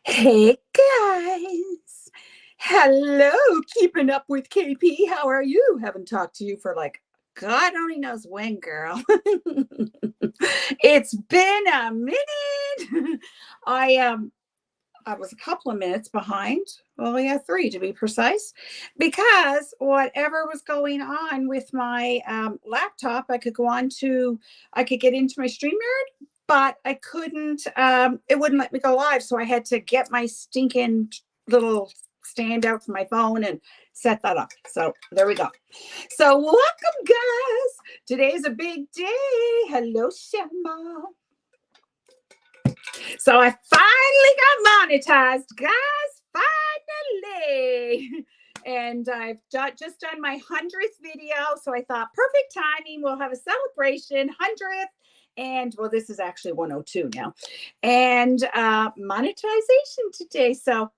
Hey guys. Hello, keeping up with KP. How are you? Haven't talked to you for like God only knows when, girl. It's been a minute. I I was a couple of minutes behind. Well, yeah, 3 to be precise, because whatever was going on with my laptop, I could get into my StreamYard, but I couldn't. It wouldn't let me go live, so I had to get my stinking little stand out for my phone and set that up. So there we go. So welcome, guys. Today's a big day. Hello, Shema. So I finally got monetized, guys. Finally. And I've just done my 100th video. So I thought, perfect timing. We'll have a celebration, 100th. And well, this is actually 102 now. And monetization today. So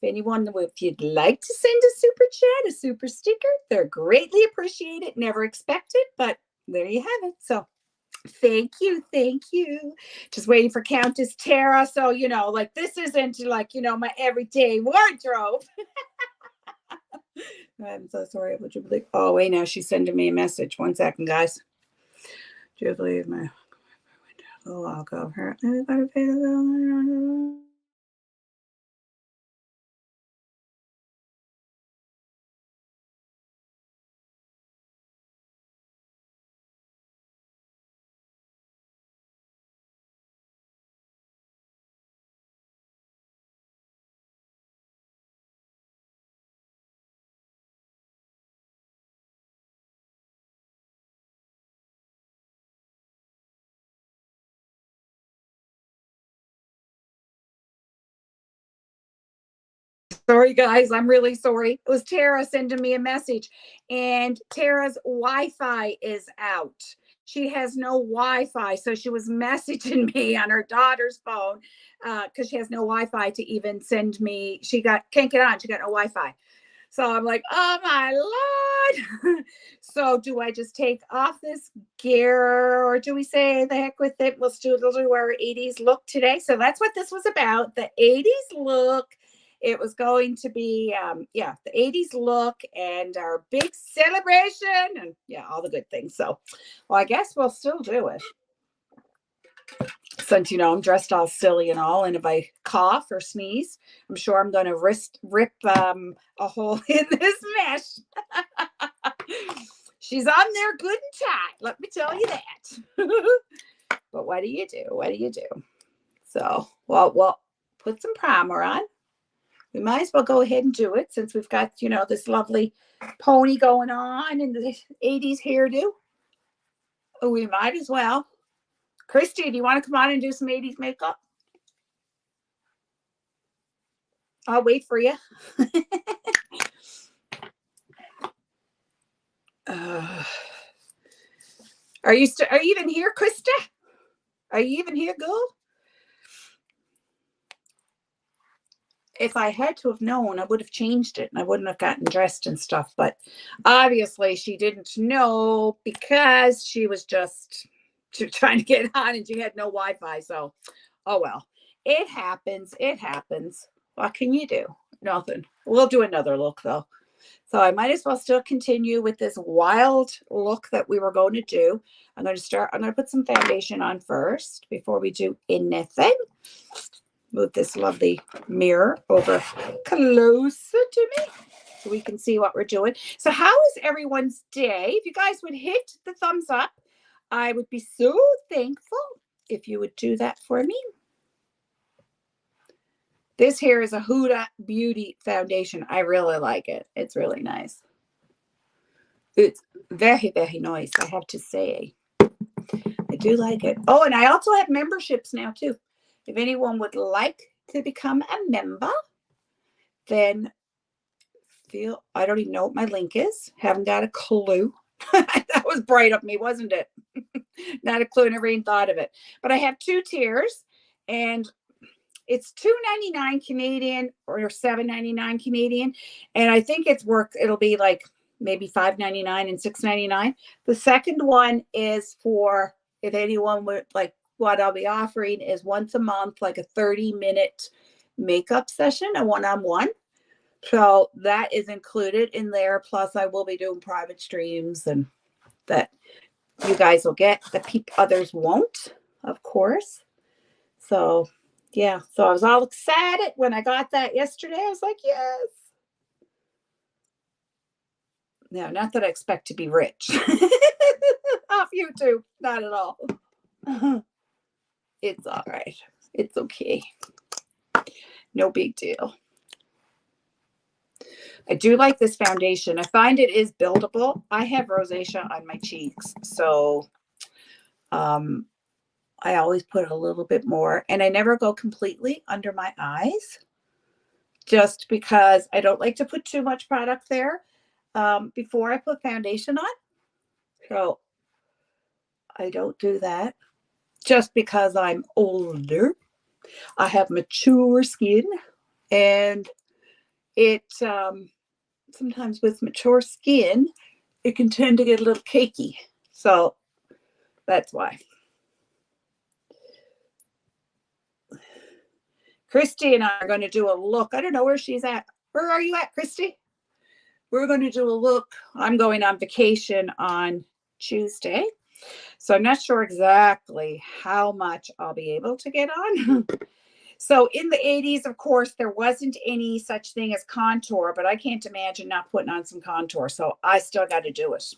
if you'd like to send a super chat, a super sticker, they're greatly appreciated. Never expected, but there you have it. So thank you. Thank you. Just waiting for Countess Tara. So, like this isn't like, my everyday wardrobe. I'm so sorry. Would you believe? Oh, wait, now she's sending me a message. 1 second, guys. Do you believe my log of her? Sorry, guys. I'm really sorry. It was Tara sending me a message, and Tara's Wi-Fi is out. She has no Wi-Fi, so she was messaging me on her daughter's phone because she has no Wi-Fi to even send me. Can't get on. She got no Wi-Fi. So I'm like, oh my Lord. So do I just take off this gear, or do we say the heck with it? We'll do our 80s look today. So that's what this was about, the 80s look. It was going to be, the 80s look and our big celebration and all the good things. So, well, I guess we'll still do it. Since, I'm dressed all silly and all, and if I cough or sneeze, I'm sure I'm going to rip a hole in this mesh. She's on there good and tight, let me tell you that. But what do you do? What do you do? So, well, put some primer on. We might as well go ahead and do it since we've got, this lovely pony going on in the 80s hairdo. Oh, we might as well. Christy, do you want to come on and do some 80s makeup? I'll wait for you. Are you even here, Krista? Are you even here, girl? If I had to have known, I would have changed it and I wouldn't have gotten dressed and stuff. But obviously she didn't know because she was just trying to get on and she had no Wi-Fi. So, oh well, it happens. It happens. What can you do? Nothing. We'll do another look though. So I might as well still continue with this wild look that we were going to do. I'm going to put some foundation on first before we do anything. Move this lovely mirror over closer to me so we can see what we're doing. So how is everyone's day? If you guys would hit the thumbs up, I would be so thankful if you would do that for me. This here is a Huda Beauty foundation. I really like it. It's really nice. It's very, very nice, I have to say. I do like it. Oh, and I also have memberships now too. If anyone would like to become a member, then I don't even know what my link is. Haven't got a clue. That was bright of me, wasn't it? Not a clue, never even thought of it. But I have 2 tiers, and it's $2.99 Canadian or $7.99 Canadian. And I think it'll be like maybe $5.99 and $6.99. The second one is for if anyone would what I'll be offering is once a month, like a 30-minute makeup session, a one-on-one. So that is included in there. Plus, I will be doing private streams and that you guys will get that others won't, of course. So, yeah. So I was all excited when I got that yesterday. I was like, yes. No, not that I expect to be rich off YouTube. Not at all. It's all right. It's okay. No big deal. I do like this foundation. I find it is buildable. I have rosacea on my cheeks, so I always put a little bit more, and I never go completely under my eyes just because I don't like to put too much product there before I put foundation on. So I don't do that just because I'm older. I have mature skin, and it sometimes with mature skin, it can tend to get a little cakey. So that's why. Christy and I are going to do a look. I don't know where she's at. Where are you at, Christy? We're going to do a look. I'm going on vacation on Tuesday. So I'm not sure exactly how much I'll be able to get on. So in the 80s, of course, there wasn't any such thing as contour, but I can't imagine not putting on some contour. So I still got to do it.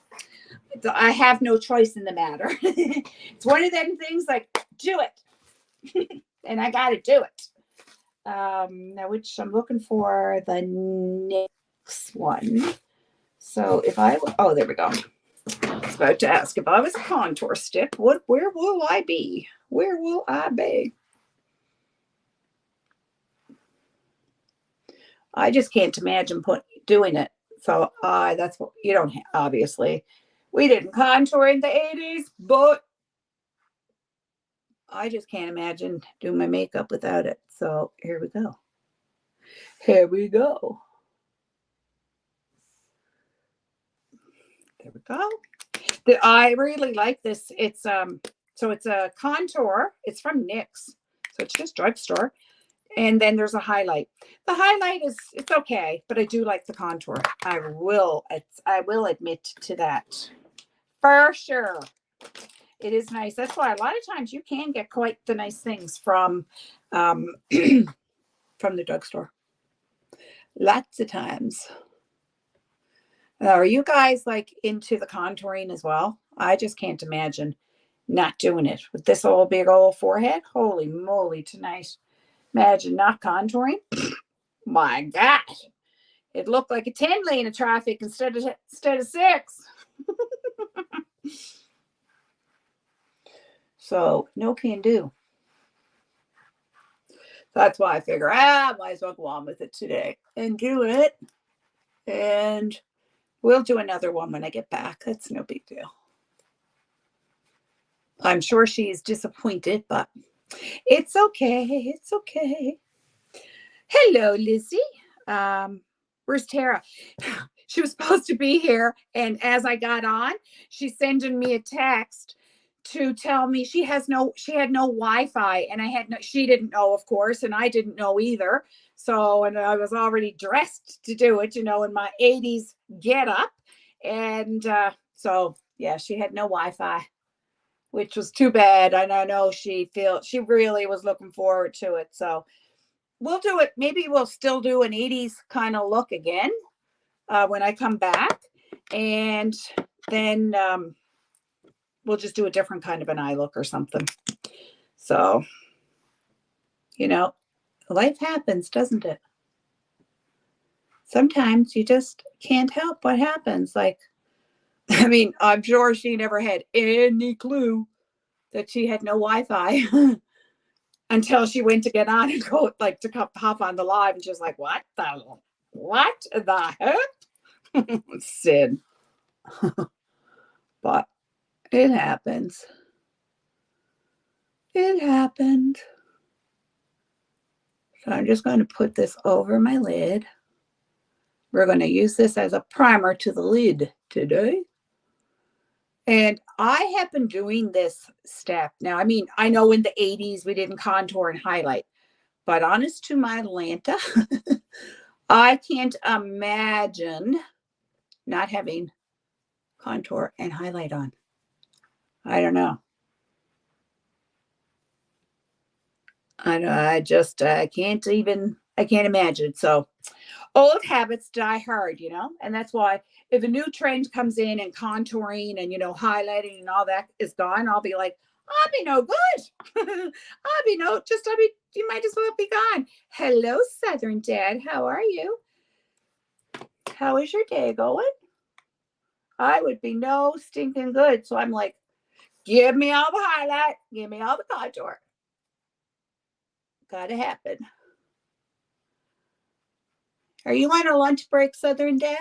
I have no choice in the matter. It's one of them things like, do it. And I got to do it. Now, which I'm looking for the next one. So if I, oh, there we go. I was about to ask if I was a contour stick, where will I be? Where will I be? I just can't imagine doing it. So that's what you don't have, obviously. We didn't contour in the 80s, but I just can't imagine doing my makeup without it. So here we go. Here we go. There we go. I really like this. It's so it's a contour. It's from NYX. So it's just drugstore. And then there's a highlight. The highlight it's okay, but I do like the contour. I will admit to that. For sure. It is nice. That's why a lot of times you can get quite the nice things from from the drugstore. Lots of times. Are you guys like into the contouring as well? I just can't imagine not doing it with this old big old forehead. Holy moly, tonight. Imagine not contouring. My gosh. It looked like a 10 lane of traffic instead of 6. So no can do. That's why I figure, I might as well go on with it today and do it. And we'll do another one when I get back. That's no big deal. I'm sure she's disappointed, but it's okay. It's okay. Hello, Lizzie. Where's Tara? She was supposed to be here, and as I got on, she's sending me a text to tell me she had no Wi-Fi, and she didn't know, of course, and I didn't know either. So, and I was already dressed to do it, in my 80s get up, and so yeah, she had no Wi-Fi, which was too bad. And I know she really was looking forward to it. So we'll do it. Maybe we'll still do an 80s kind of look again when I come back, and then we'll just do a different kind of an eye look or something. So, life happens, doesn't it? Sometimes you just can't help what happens. Like, I mean, I'm sure she never had any clue that she had no Wi-Fi until she went to get on and go, like, to hop on the live, and she was like, what the heck? Sin. But it happens. It happened. So I'm just going to put this over my lid. We're going to use this as a primer to the lid today. And I have been doing this step now. I mean, I know in the 80s we didn't contour and highlight, but honest to my Atlanta, I can't imagine not having contour and highlight on. I don't know. I can't even, I can't imagine. So old habits die hard, and that's why if a new trend comes in and contouring and, highlighting and all that is gone, I'll be like, I'll be no good. You might as well be gone. Hello, Southern Dad. How are you? How is your day going? I would be no stinking good. So I'm like, give me all the highlight, give me all the contour. Gotta happen. Are you on a lunch break, Southern Dad?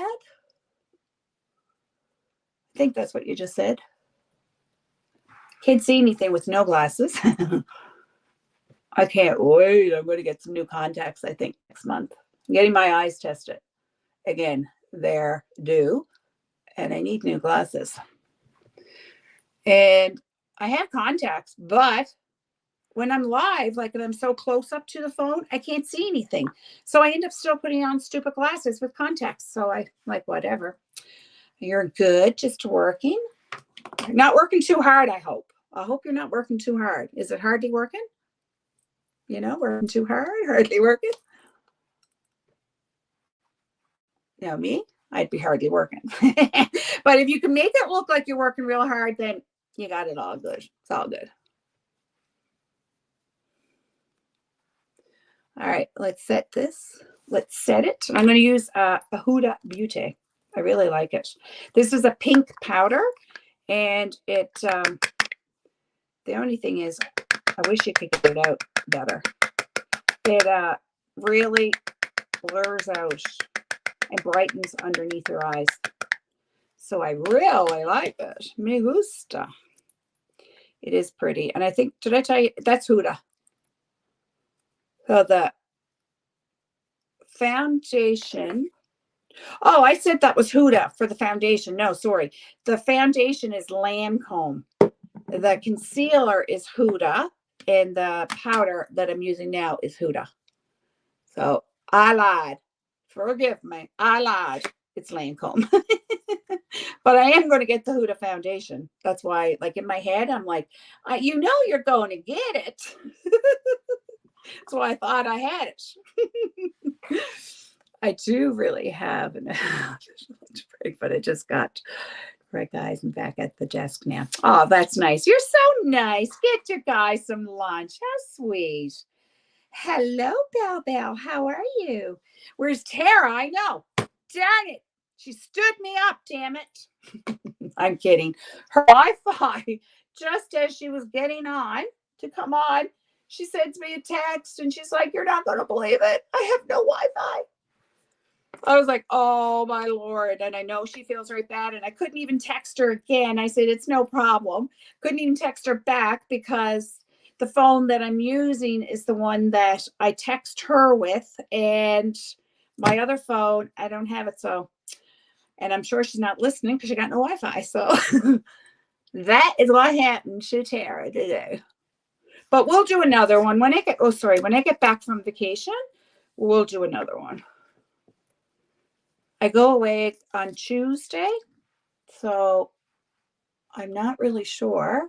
I think that's what you just said. Can't see anything with no glasses. I can't wait. I'm going to get some new contacts, I think, next month. I'm getting my eyes tested. Again, they're due, and I need new glasses. And I have contacts, but when I'm live, like if I'm so close up to the phone, I can't see anything. So I end up still putting on stupid glasses with contacts. So I like, whatever. You're good, just working. You're not working too hard, I hope. I hope you're not working too hard. Is it hardly working? Working too hard, hardly working. Me, I'd be hardly working. But if you can make it look like you're working real hard, then you got it all good. It's all good. All right, let's set this. Let's set it. I'm going to use a Huda Beauty. I really like it. This is a pink powder, and it, the only thing is, I wish you could get it out better. It really blurs out and brightens underneath your eyes. So I really like it. Me gusta. It is pretty. And I think, did I tell you, that's Huda. So the foundation. Oh, I said that was Huda for the foundation. No, sorry. The foundation is Lancome. The concealer is Huda. And the powder that I'm using now is Huda. So I lied. Forgive me. I lied. It's Lancome. But I am going to get the Huda foundation. That's why, like in my head, I'm like, you're going to get it. So I thought I had it. I do really have an lunch break, but I just got right, guys. I'm back at the desk now. Oh, that's nice. You're so nice. Get your guys some lunch. How sweet. Hello, Bell Bell. How are you? Where's Tara? I know. Dang it. She stood me up, damn it. I'm kidding. Her Wi-Fi, just as she was getting on to come on, she sends me a text and she's like, you're not going to believe it. I have no Wi-Fi. I was like, oh, my Lord. And I know she feels right bad. And I couldn't even text her again. I said, it's no problem. Couldn't even text her back because the phone that I'm using is the one that I text her with. And my other phone, I don't have it. So, and I'm sure she's not listening because she got no Wi-Fi. So that is what happened to Tara today. But we'll do another one when I get back from vacation, we'll do another one. I go away on Tuesday, so I'm not really sure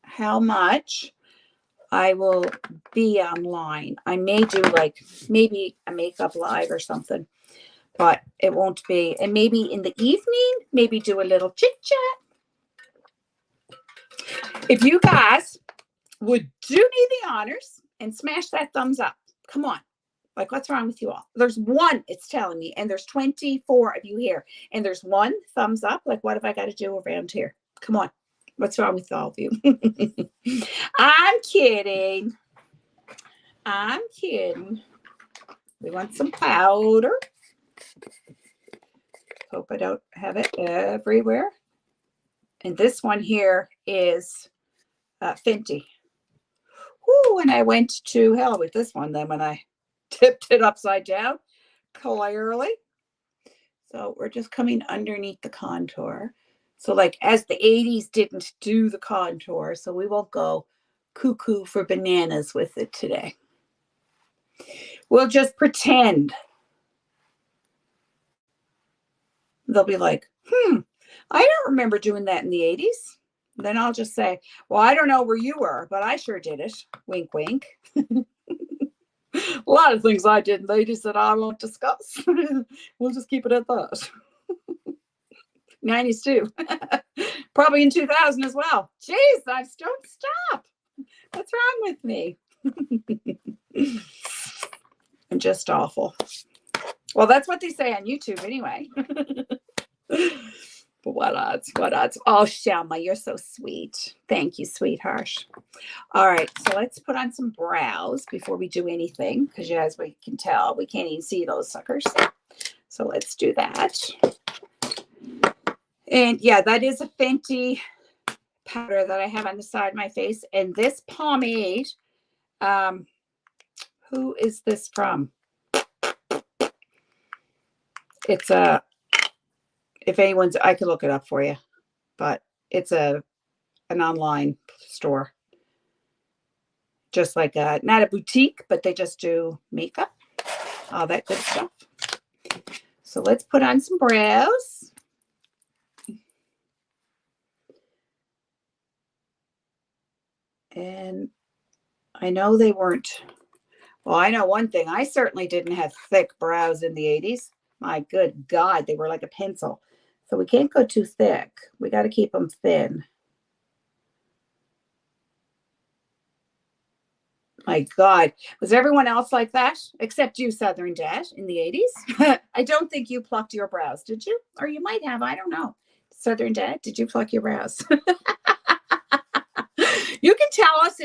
how much I will be online. I may do like maybe a makeup live or something, but it won't be. And maybe in the evening, maybe do a little chit chat. If you guys would do me the honors and smash that thumbs up. Come on. Like, what's wrong with you all? There's one, it's telling me, and there's 24 of you here, and there's one thumbs up. Like, what have I got to do around here? Come on. What's wrong with all of you? I'm kidding. I'm kidding. We want some powder. Hope I don't have it everywhere. And this one here is Fenty. Woo, and I went to hell with this one then when I tipped it upside down, clearly. So we're just coming underneath the contour. So like as the 80s didn't do the contour, so we won't go cuckoo for bananas with it today. We'll just pretend. They'll be like, I don't remember doing that in the 80s. Then I'll just say, well, I don't know where you were, but I sure did it. Wink, wink. A lot of things I did in the 80s that I won't discuss. We'll just keep it at that. 90s too. Probably in 2000 as well. Jeez, I don't stop. What's wrong with me? I'm just awful. Well, that's what they say on YouTube anyway. But what odds? What odds? Oh, Shelma, you're so sweet. Thank you, sweetheart. All right, so let's put on some brows before we do anything, because as we can tell, we can't even see those suckers. So let's do that. And yeah, that is a Fenty powder that I have on the side of my face. And this pomade, who is this from? It's a, if anyone's, I could look it up for you, but it's an online store. Just like not a boutique, but they just do makeup, all that good stuff. So let's put on some brows. And I know they weren't, well, I know one thing. I certainly didn't have thick brows in the 80s. My good God, they were like a pencil. So we can't go too thick. We got to keep them thin. My God, was everyone else like that? Except you, Southern Dad, in the 80s? I don't think you plucked your brows, did you? Or you might have, I don't know. Southern Dad, did you pluck your brows? You can tell us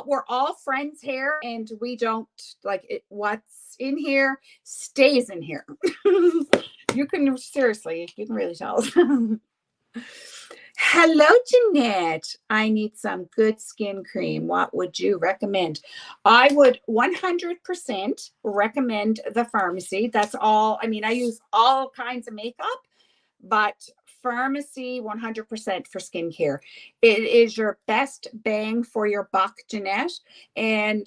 we're all friends here, and we don't like it. What's in here stays in here. You can seriously, you can really tell us. Hello, Jeanette. I need some good skin cream. What would you recommend? I would 100% recommend the Pharmacy. That's all. I mean, I use all kinds of makeup, but Pharmacy 100% for skincare. It is your best bang for your buck, Jeanette. And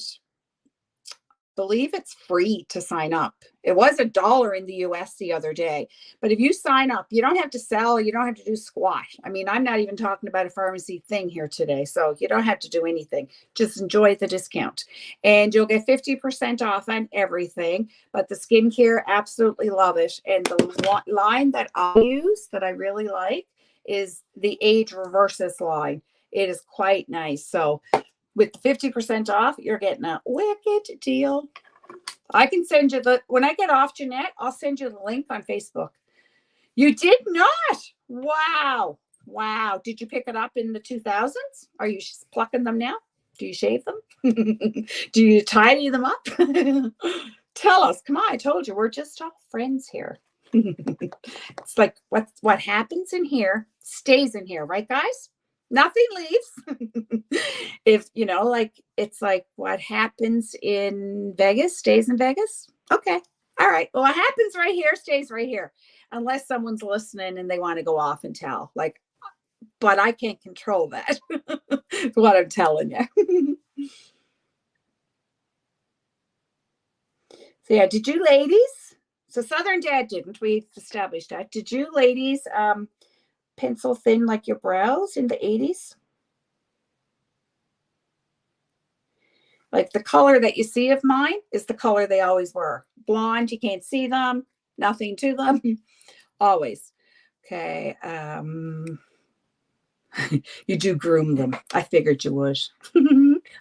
believe it's free to sign up. It was $1 in the US the other day. But if you sign up, you don't have to sell, you don't have to do squat. I mean, I'm not even talking about a Pharmacy thing here today. So you don't have to do anything. Just enjoy the discount. And you'll get 50% off on everything. But the skincare, absolutely love it. And the line that I use that I really like is the Age Reverses line. It is quite nice. So with 50% off, you're getting a wicked deal. I can send you when I get off, Jeanette, I'll send you the link on Facebook. You did not? Wow. Wow. Did you pick it up in the 2000s? Are you plucking them now? Do you shave them? Do you tidy them up? Tell us. Come on. I told you, we're just all friends here. It's like what happens in here stays in here, right, guys? Nothing leaves. If like it's like what happens in Vegas stays in Vegas. Okay. All right. Well, what happens right here stays right here. Unless someone's listening and they want to go off and tell. Like, but I can't control that. Is what I'm telling you. So yeah, did you ladies? So Southern Dad didn't. We've established that. Did you ladies pencil thin like your brows in the 80s? Like the color that you see of mine is the color they always were. Blonde, you can't see them, nothing to them. Always. Okay. You do groom them. I figured you would.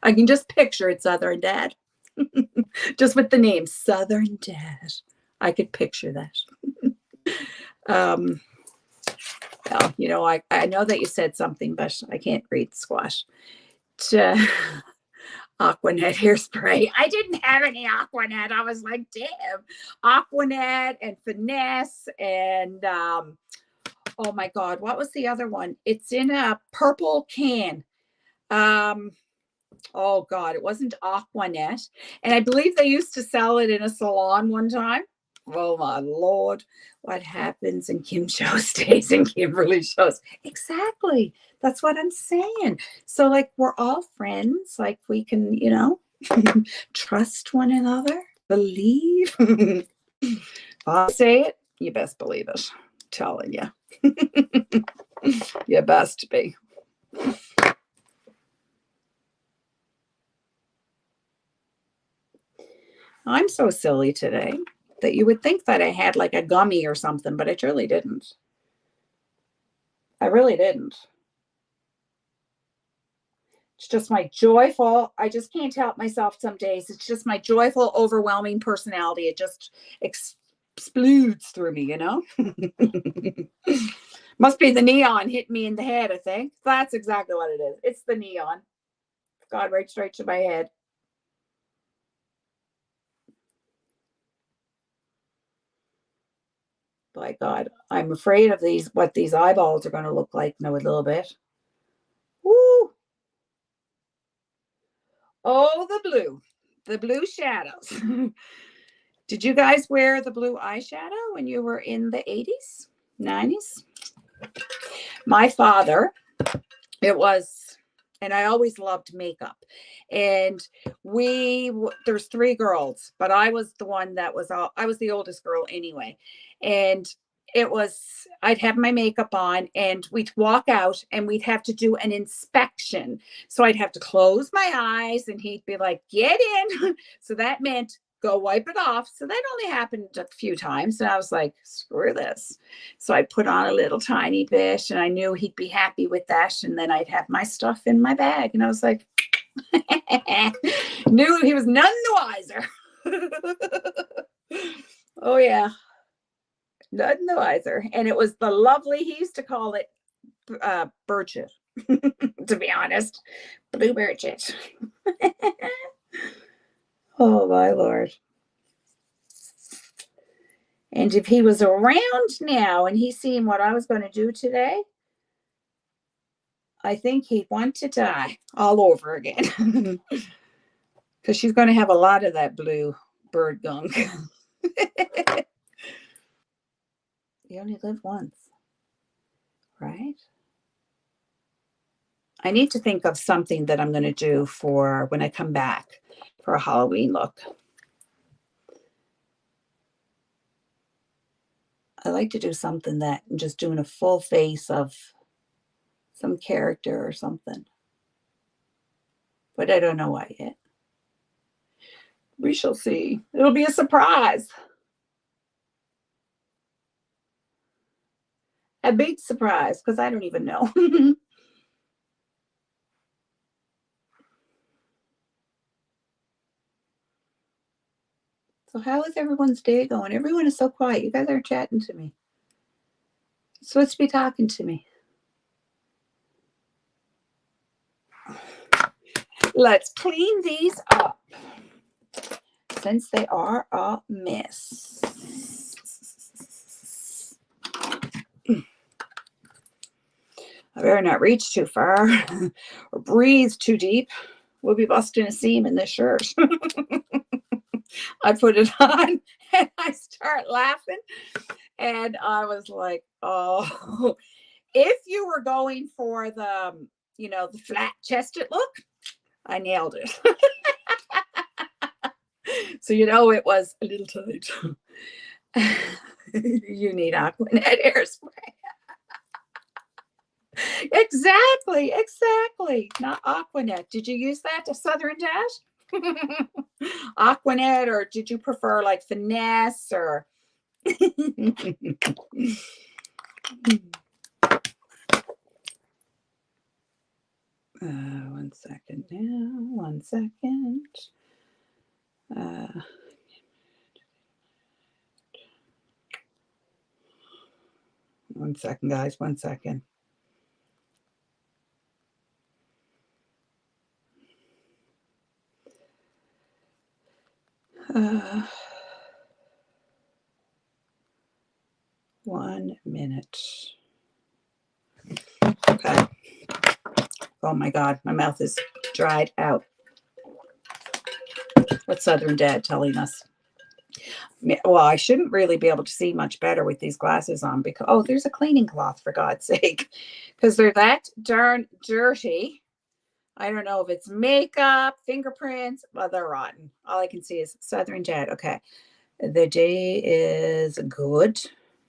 I can just picture it, Southern Dad. Just with the name Southern Dad. I could picture that. Well, I know that you said something, but I can't read squash. Aquanet hairspray. I didn't have any Aquanet. I was like, damn. Aquanet and Finesse and oh my God, what was the other one? It's in a purple can. Oh God, it wasn't Aquanet. And I believe they used to sell it in a salon one time. Oh my Lord. What happens in Kim show stays in Kimberly shows. Exactly. That's what I'm saying. So like we're all friends. Like we can, trust one another, believe. I'll say it, you best believe it. I'm telling you. You best be. I'm so silly today that you would think that I had like a gummy or something, but I truly didn't. I really didn't. It's just my joyful, I just can't help myself some days. It's just my joyful, overwhelming personality. It just explodes through me. Must be the neon hitting me in the head, I think. That's exactly what it is. It's the neon. God, right straight to my head. By God, I'm afraid of what these eyeballs are going to look like now a little bit. Woo! Oh, the blue shadows. Did you guys wear the blue eyeshadow when you were in the 80s, 90s? My father, it was, and I always loved makeup. And there's three girls, but I was the one I was the oldest girl anyway. And I'd have my makeup on and we'd walk out and we'd have to do an inspection. So I'd have to close my eyes and he'd be like, get in. So that meant go wipe it off. So that only happened a few times. And I was like, screw this. So I put on a little tiny bit and I knew he'd be happy with that. And then I'd have my stuff in my bag. And I was like, knew he was none the wiser. Oh, yeah. None the wiser. And it was the lovely, he used to call it birchet, to be honest. Blue birchet. Oh, my Lord. And if he was around now and he's seen what I was going to do today, I think he'd want to die all over again. Because she's going to have a lot of that blue bird gunk. You only live once, right? I need to think of something that I'm going to do for when I come back for a Halloween look. I like to do something that just doing a full face of some character or something. But I don't know what yet. We shall see. It'll be a surprise. A big surprise, because I don't even know. So how is everyone's day going? Everyone is so quiet. You guys aren't chatting to me. You're supposed to be talking to me. Let's clean these up since they are a mess. I better not reach too far or breathe too deep. We'll be busting a seam in this shirt. I put it on and I start laughing. And I was like, oh, if you were going for the flat chested look, I nailed it. So, it was a little tight. You need Aquanet hairspray. Exactly. Not Aquanet. Did you use that to Southern Dash? Aquanet, or did you prefer like Finesse or? One second now. 1 second. One second, guys. 1 second. Uh, 1 minute. Okay. Oh my God, my mouth is dried out. What's Southern Dad telling us? Well, I shouldn't really be able to see much better with these glasses on because, oh, there's a cleaning cloth for God's sake, because they're that darn dirty. I don't know if it's makeup, fingerprints. Well, they're rotten. All I can see is Southern Jet. Okay. The day is good.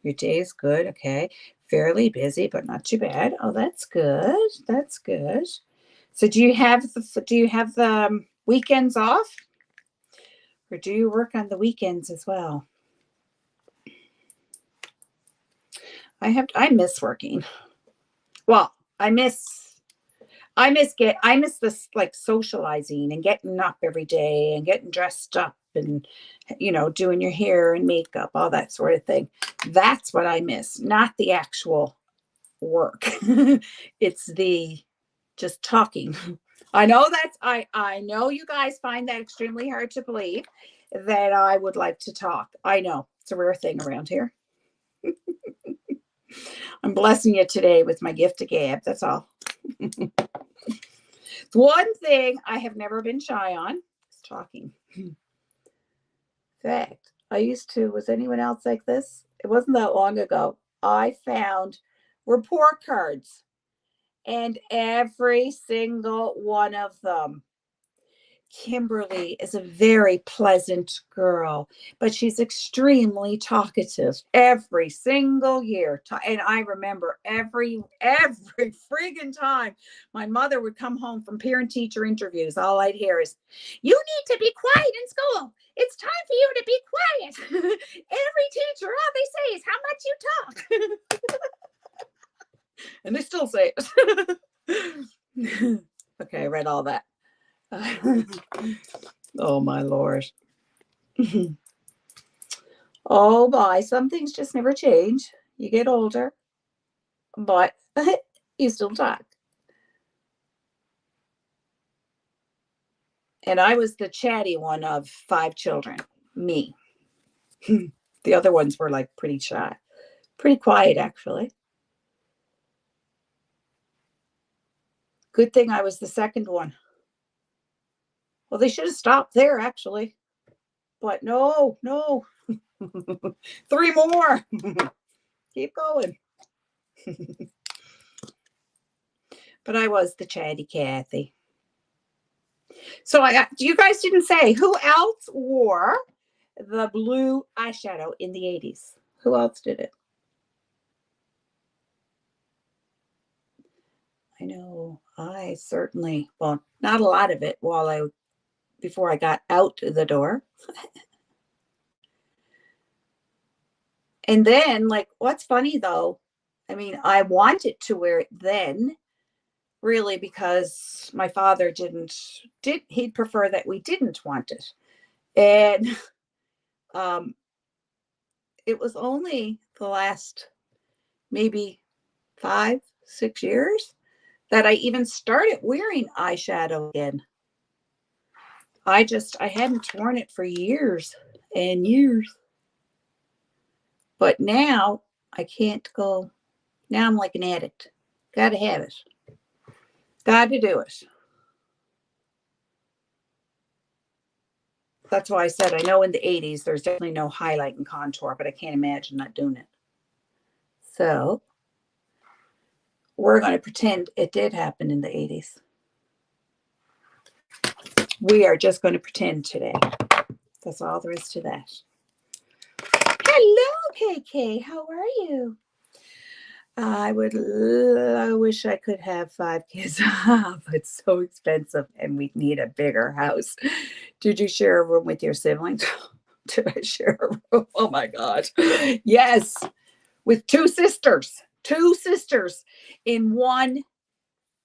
Your day is good. Okay. Fairly busy, but not too bad. Oh, that's good. That's good. So do you have the weekends off? Or do you work on the weekends as well? I miss working. Well, I miss this like socializing and getting up every day and getting dressed up and doing your hair and makeup, all that sort of thing. That's what I miss, not the actual work. It's the just talking. I know you guys find that extremely hard to believe that I would like to talk. I know it's a rare thing around here. I'm blessing you today with my gift of gab. That's all. One thing I have never been shy on is talking. In fact, was anyone else like this? It wasn't that long ago. I found report cards, and every single one of them. Kimberly is a very pleasant girl, but she's extremely talkative every single year. And I remember every friggin' time my mother would come home from parent teacher interviews, all I'd hear is, "You need to be quiet in school. It's time for you to be quiet." Every teacher, all they say is how much you talk. And they still say it. Okay, I read all that. Oh my Lord. Oh boy, some things just never change. You get older, but you still talk. And I was the chatty one of 5 children, me. The other ones were like pretty shy, pretty quiet actually. Good thing I was the second one. Well, they should have stopped there actually, but no, no. 3 more. Keep going. But I was the chatty Kathy. So you guys didn't say who else wore the blue eyeshadow in the 80s. Who else did it? I know I certainly, well, not a lot of it before I got out the door. And then, like, what's funny though, I mean, I wanted to wear it then, really, because my father he'd prefer that we didn't want it. And um, it was only the last maybe 5, 6 years that I even started wearing eyeshadow again. I hadn't worn it for years and years. But now I can't go. Now I'm like an addict. Got to have it. Got to do it. That's why I said I know in the 80s there's definitely no highlight and contour, but I can't imagine not doing it. So we're going to pretend it did happen in the 80s. We are just going to pretend today. That's all there is to that. Hello, KK. How are you? I wish I could have 5 kids. But it's so expensive and we need a bigger house. Did you share a room with your siblings? Did I share a room? Oh my God. Yes. With 2 sisters. 2 sisters in one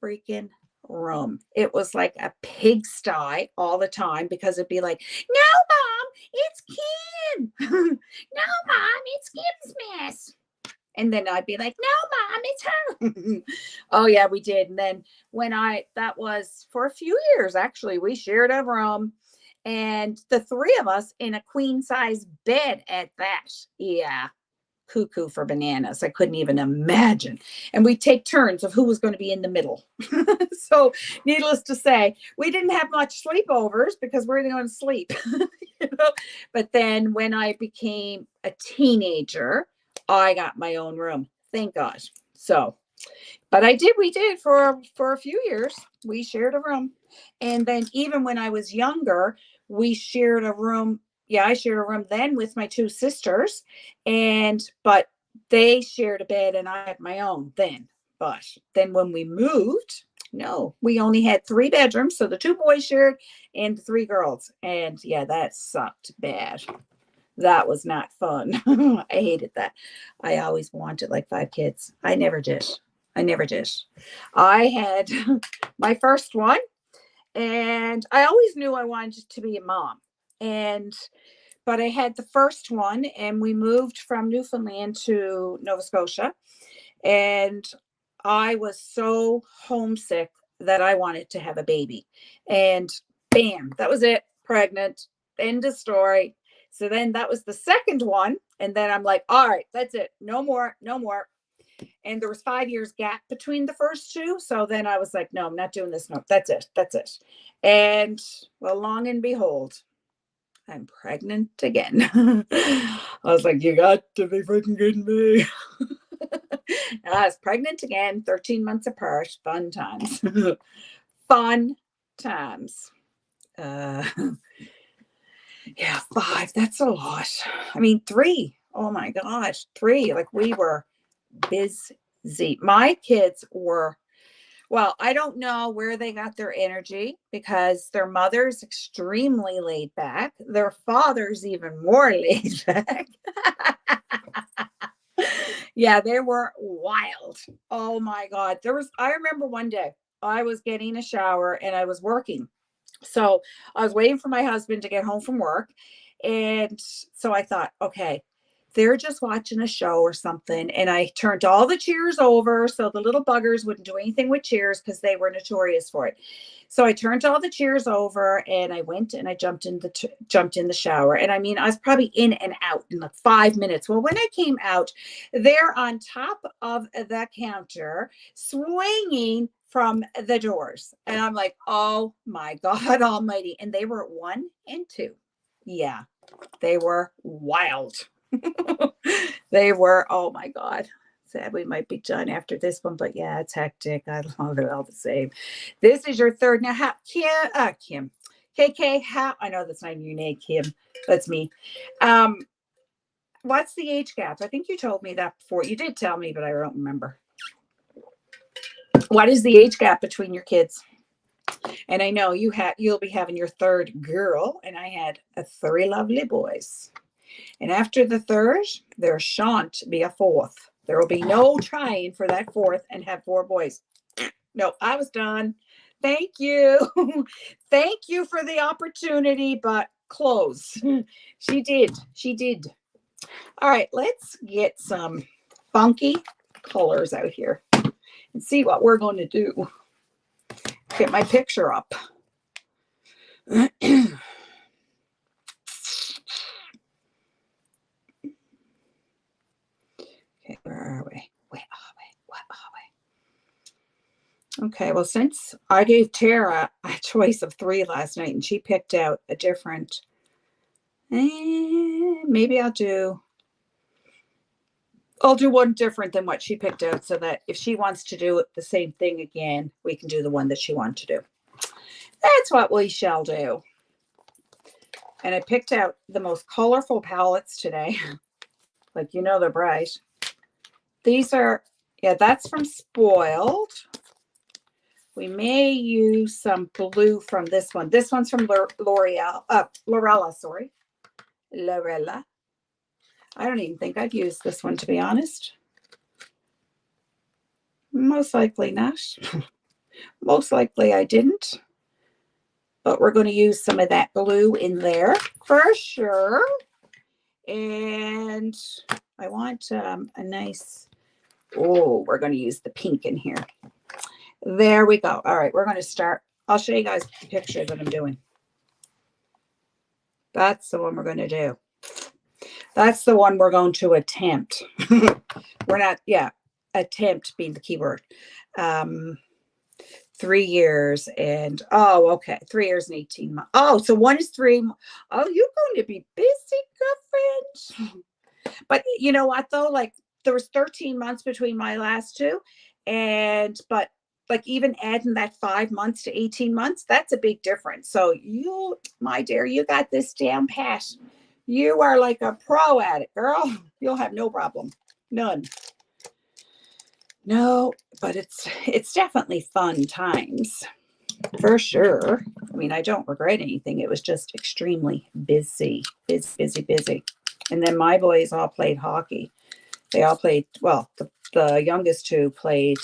freaking room. It was like a pigsty all the time because it'd be like, "No, Mom, it's Kim." "No, Mom, it's Kim's mess." And then I'd be like, "No, Mom, it's her." Oh yeah, we did. And then that was for a few years, actually, we shared a room and the 3 of us in a queen size bed at that. Yeah. cuckoo for bananas. I couldn't even imagine. And we take turns of who was going to be in the middle. So needless to say, we didn't have much sleepovers because we're going to sleep. You know? But then when I became a teenager, I got my own room. Thank God. So, but we did for a few years. We shared a room. And then even when I was younger, we shared a room. Yeah, I shared a room then with my two sisters, but they shared a bed and I had my own then. But then when we moved, no, we only had 3 bedrooms. So the 2 boys shared and the 3 girls. And yeah, that sucked bad. That was not fun. I hated that. I always wanted like 5 kids. I never did. I had my first one, and I always knew I wanted to be a mom. But I had the first one, and we moved from Newfoundland to Nova Scotia, and I was so homesick that I wanted to have a baby. And bam, that was it. Pregnant. End of story. So then that was the second one. And then I'm like, all right, that's it. No more, no more. And there was 5 years gap between the first 2. So then I was like, no, I'm not doing this. No, that's it. That's it. And well, long and behold, I'm pregnant again. I was like, you got to be freaking kidding me. I was pregnant again, 13 months apart. Fun times. Fun times. Yeah, 5. That's a lot. I mean, 3. Oh my gosh, 3. Like we were busy. My kids were, well, I don't know where they got their energy because their mother's extremely laid back. Their father's even more laid back. Yeah, they were wild. Oh my God. I remember one day I was getting a shower and I was working. So I was waiting for my husband to get home from work. And so I thought, okay, they're just watching a show or something. And I turned all the chairs over so the little buggers wouldn't do anything with chairs because they were notorious for it. So I turned all the chairs over and I went and I jumped in the shower. And I mean, I was probably in and out in like 5 minutes. Well, when I came out, they're on top of the counter swinging from the doors. And I'm like, oh my God almighty. And they were 1 and 2. Yeah, they were wild. They were, oh my God. Sad we might be done after this one, but yeah, it's hectic. I love it all the same. This is your third. Now, Kim, KK, I know that's not your name, Kim. That's me. What's the age gap? I think you told me that before. You did tell me, but I don't remember. What is the age gap between your kids? And I know you'll be having your 3rd girl, and I had 3 lovely boys. And after the 3rd, there shan't be a 4th. There will be no trying for that 4th and have 4 boys. No, I was done. Thank you. Thank you for the opportunity, but close. She did. All right, let's get some funky colors out here and see what we're going to do. Get my picture up. Okay, where are we? What are we? Okay, well, since I gave Tara a choice of 3 last night and she picked out a different, maybe I'll do one different than what she picked out so that if she wants to do the same thing again, we can do the one that she wanted to do. That's what we shall do. And I picked out the most colorful palettes today. Like, they're bright. These are, yeah, that's from Spoiled. We may use some blue from this one. This one's from Lorella, sorry. Lorella. I don't even think I've used this one, to be honest. Most likely not. Most likely I didn't. But we're going to use some of that blue in there for sure. And I want a nice, we're going to use the pink in here. There we go. All right, we're going to start. I'll show you guys the picture that I'm doing. That's the one we're going to do. That's the one we're going to attempt. We're not, yeah, attempt being the key word. Um, 3 years and, oh, okay, 3 years and 18 months. Oh, so one is three. Oh, you're going to be busy, girlfriend. But you know what though? Like there was 13 months between my last two. And but like even adding that 5 months to 18 months, that's a big difference. So you, my dear, you got this damn pat. You are like a pro at it, girl. You'll have no problem. None. No, but it's definitely fun times for sure. I mean, I don't regret anything. It was just extremely busy, busy, busy, busy. And then my boys all played hockey. They all played, well, the youngest two played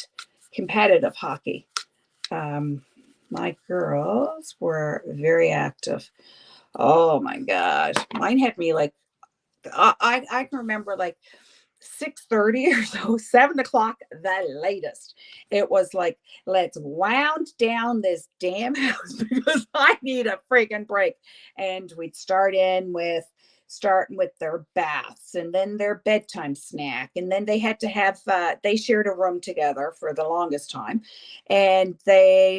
competitive hockey. Um, my girls were very active. Oh my God. Mine had me like, I can remember like 6:30 or so, 7 o'clock, the latest. It was like, let's wound down this damn house because I need a freaking break. And we'd starting with their baths and then their bedtime snack. And then they had to have, they shared a room together for the longest time. And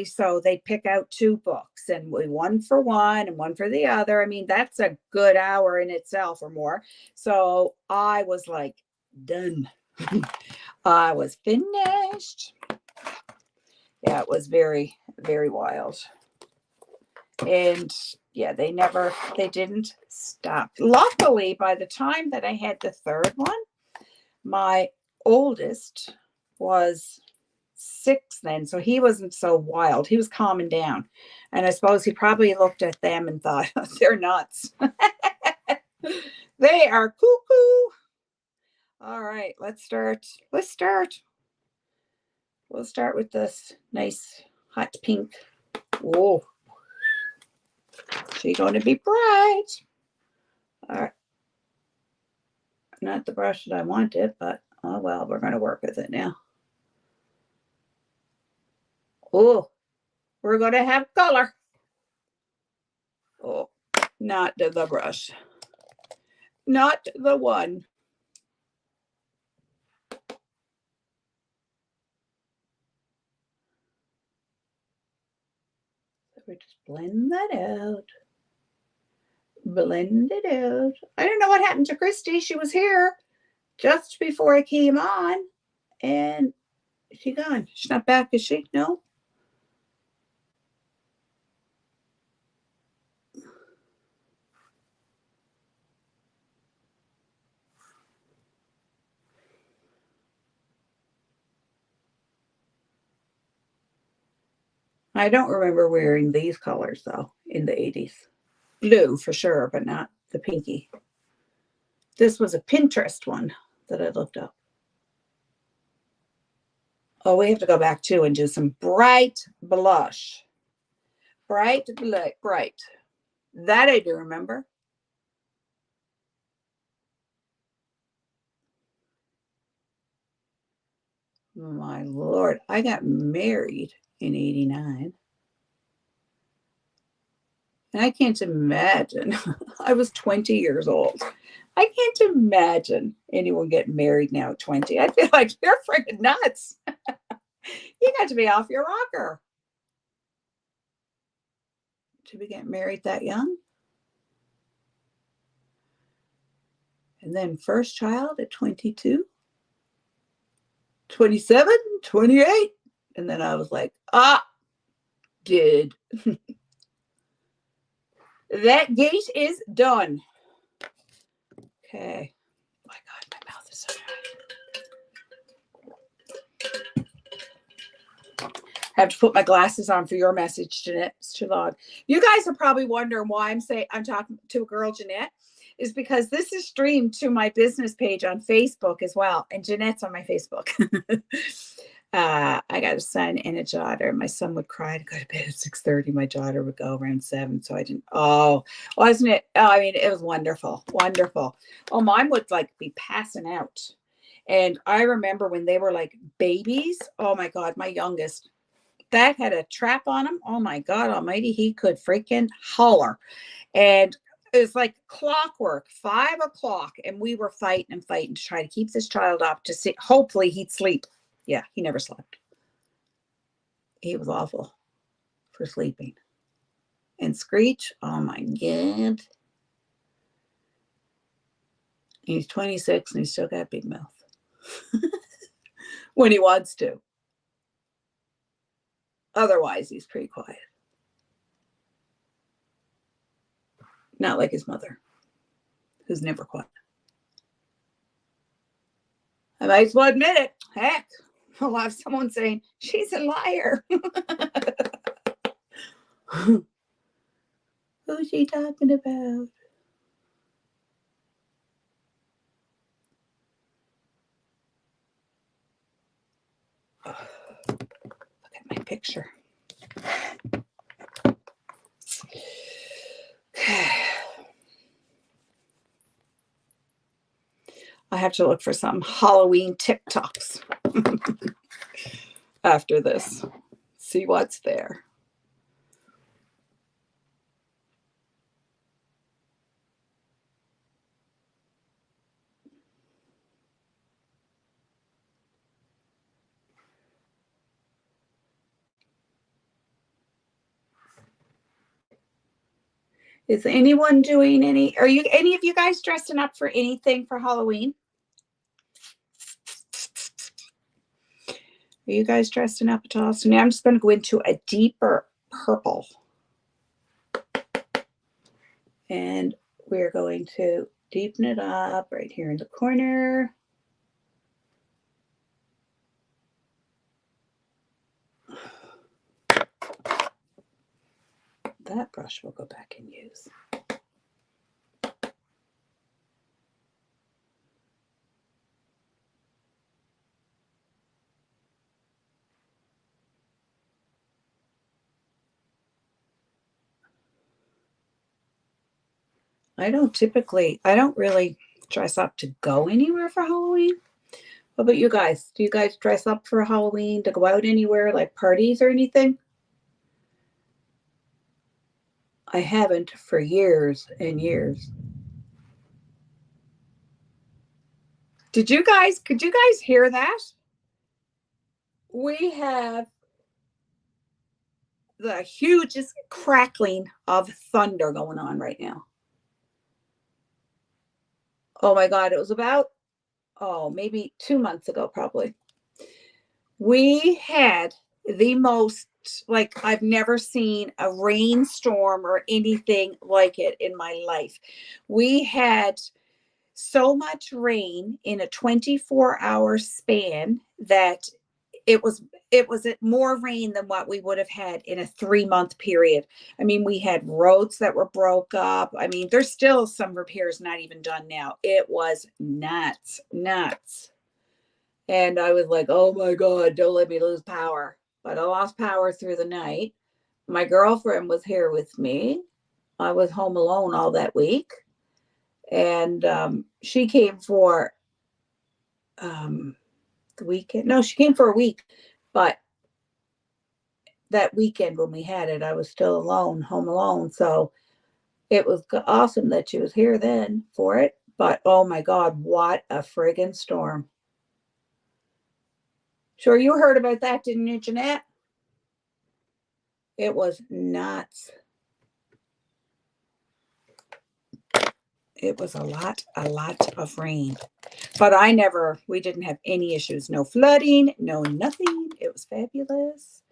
so they'd pick out two books and one for one and one for the other. I mean, that's a good hour in itself or more. So I was like, done. I was finished. Yeah, it was very, very wild. And yeah, they didn't stop. Luckily, by the time that I had the third one, my oldest was 6 then, so he wasn't so wild. He was calming down. And I suppose he probably looked at them and thought, they're nuts. They are cuckoo. All right, let's start. We'll start with this nice hot pink. Whoa. She's going to be bright. All right. Not the brush that I wanted, but oh well, we're going to work with it now. Oh, we're going to have color. Oh, not the brush. Not the one. We just blend that out. Blend it out. I don't know what happened to Christy. She was here just before I came on, and she gone. She's not back, is she? No. I don't remember wearing these colors though in the 80s. Blue for sure, but not the pinky. This was a Pinterest one that I looked up. Oh, we have to go back too and do some bright blush. Bright, bright. That I do remember. My Lord, I got married in 89. And I can't imagine. I was 20 years old. I can't imagine anyone getting married now at 20. I'd be like, you're freaking nuts. You got to be off your rocker to be getting married that young. And then first child at 22, 27, 28. And then I was like, dead. That gate is done. Okay. Oh my God, my mouth is so dry. I have to put my glasses on for your message, Jeanette. It's too long. You guys are probably wondering why I'm talking to a girl, Jeanette, is because this is streamed to my business page on Facebook as well. And Jeanette's on my Facebook. I got a son and a daughter. My son would cry to go to bed at 6:30. My daughter would go around 7. So I didn't. Oh, wasn't it? Oh, I mean, it was wonderful. Wonderful. Oh, mine would like be passing out. And I remember when they were like babies. Oh my God, my youngest, that had a trap on him. Oh my God almighty, he could freaking holler. And It's like clockwork, 5 o'clock, and we were fighting and fighting to try to keep this child up to see. Hopefully he'd sleep. Yeah, he never slept. He was awful for sleeping. And Screech, oh my God. He's 26 and he's still got a big mouth. When he wants to. Otherwise, he's pretty quiet. Not like his mother, who's never quiet. I might as well admit it. Heck, I'll have someone saying, she's a liar. Who's she talking about? Look at my picture. I have to look for some Halloween TikToks after this. See what's there. Is anyone doing any, are you, any of you guys dressing up for anything for Halloween? Are you guys dressing up at all? So now I'm just going to go into a deeper purple. And we're going to deepen it up right here in the corner. That brush will go back and use. I don't really dress up to go anywhere for Halloween. What about you guys? Do you guys dress up for Halloween to go out anywhere, like parties or anything? I haven't for years and years. Could you guys hear that? We have the hugest crackling of thunder going on right now. Oh my God, it was about, maybe 2 months ago, probably. We had the most, like, I've never seen a rainstorm or anything like it in my life. We had so much rain in a 24-hour span that it was more rain than what we would have had in a 3-month period. I mean, we had roads that were broke up. I mean, there's still some repairs not even done now. It was nuts. And I was like, oh my God, don't let me lose power. But I lost power through the night. My girlfriend was here with me. I was home alone all that week. And she came for the weekend. No, she came for a week. But that weekend when we had it, I was still alone, home alone. So it was awesome that she was here then for it. But oh my God, what a friggin' storm. Sure, you heard about that, didn't you, Jeanette? It was nuts. It was a lot of rain. But we didn't have any issues. No flooding, no nothing. It was fabulous.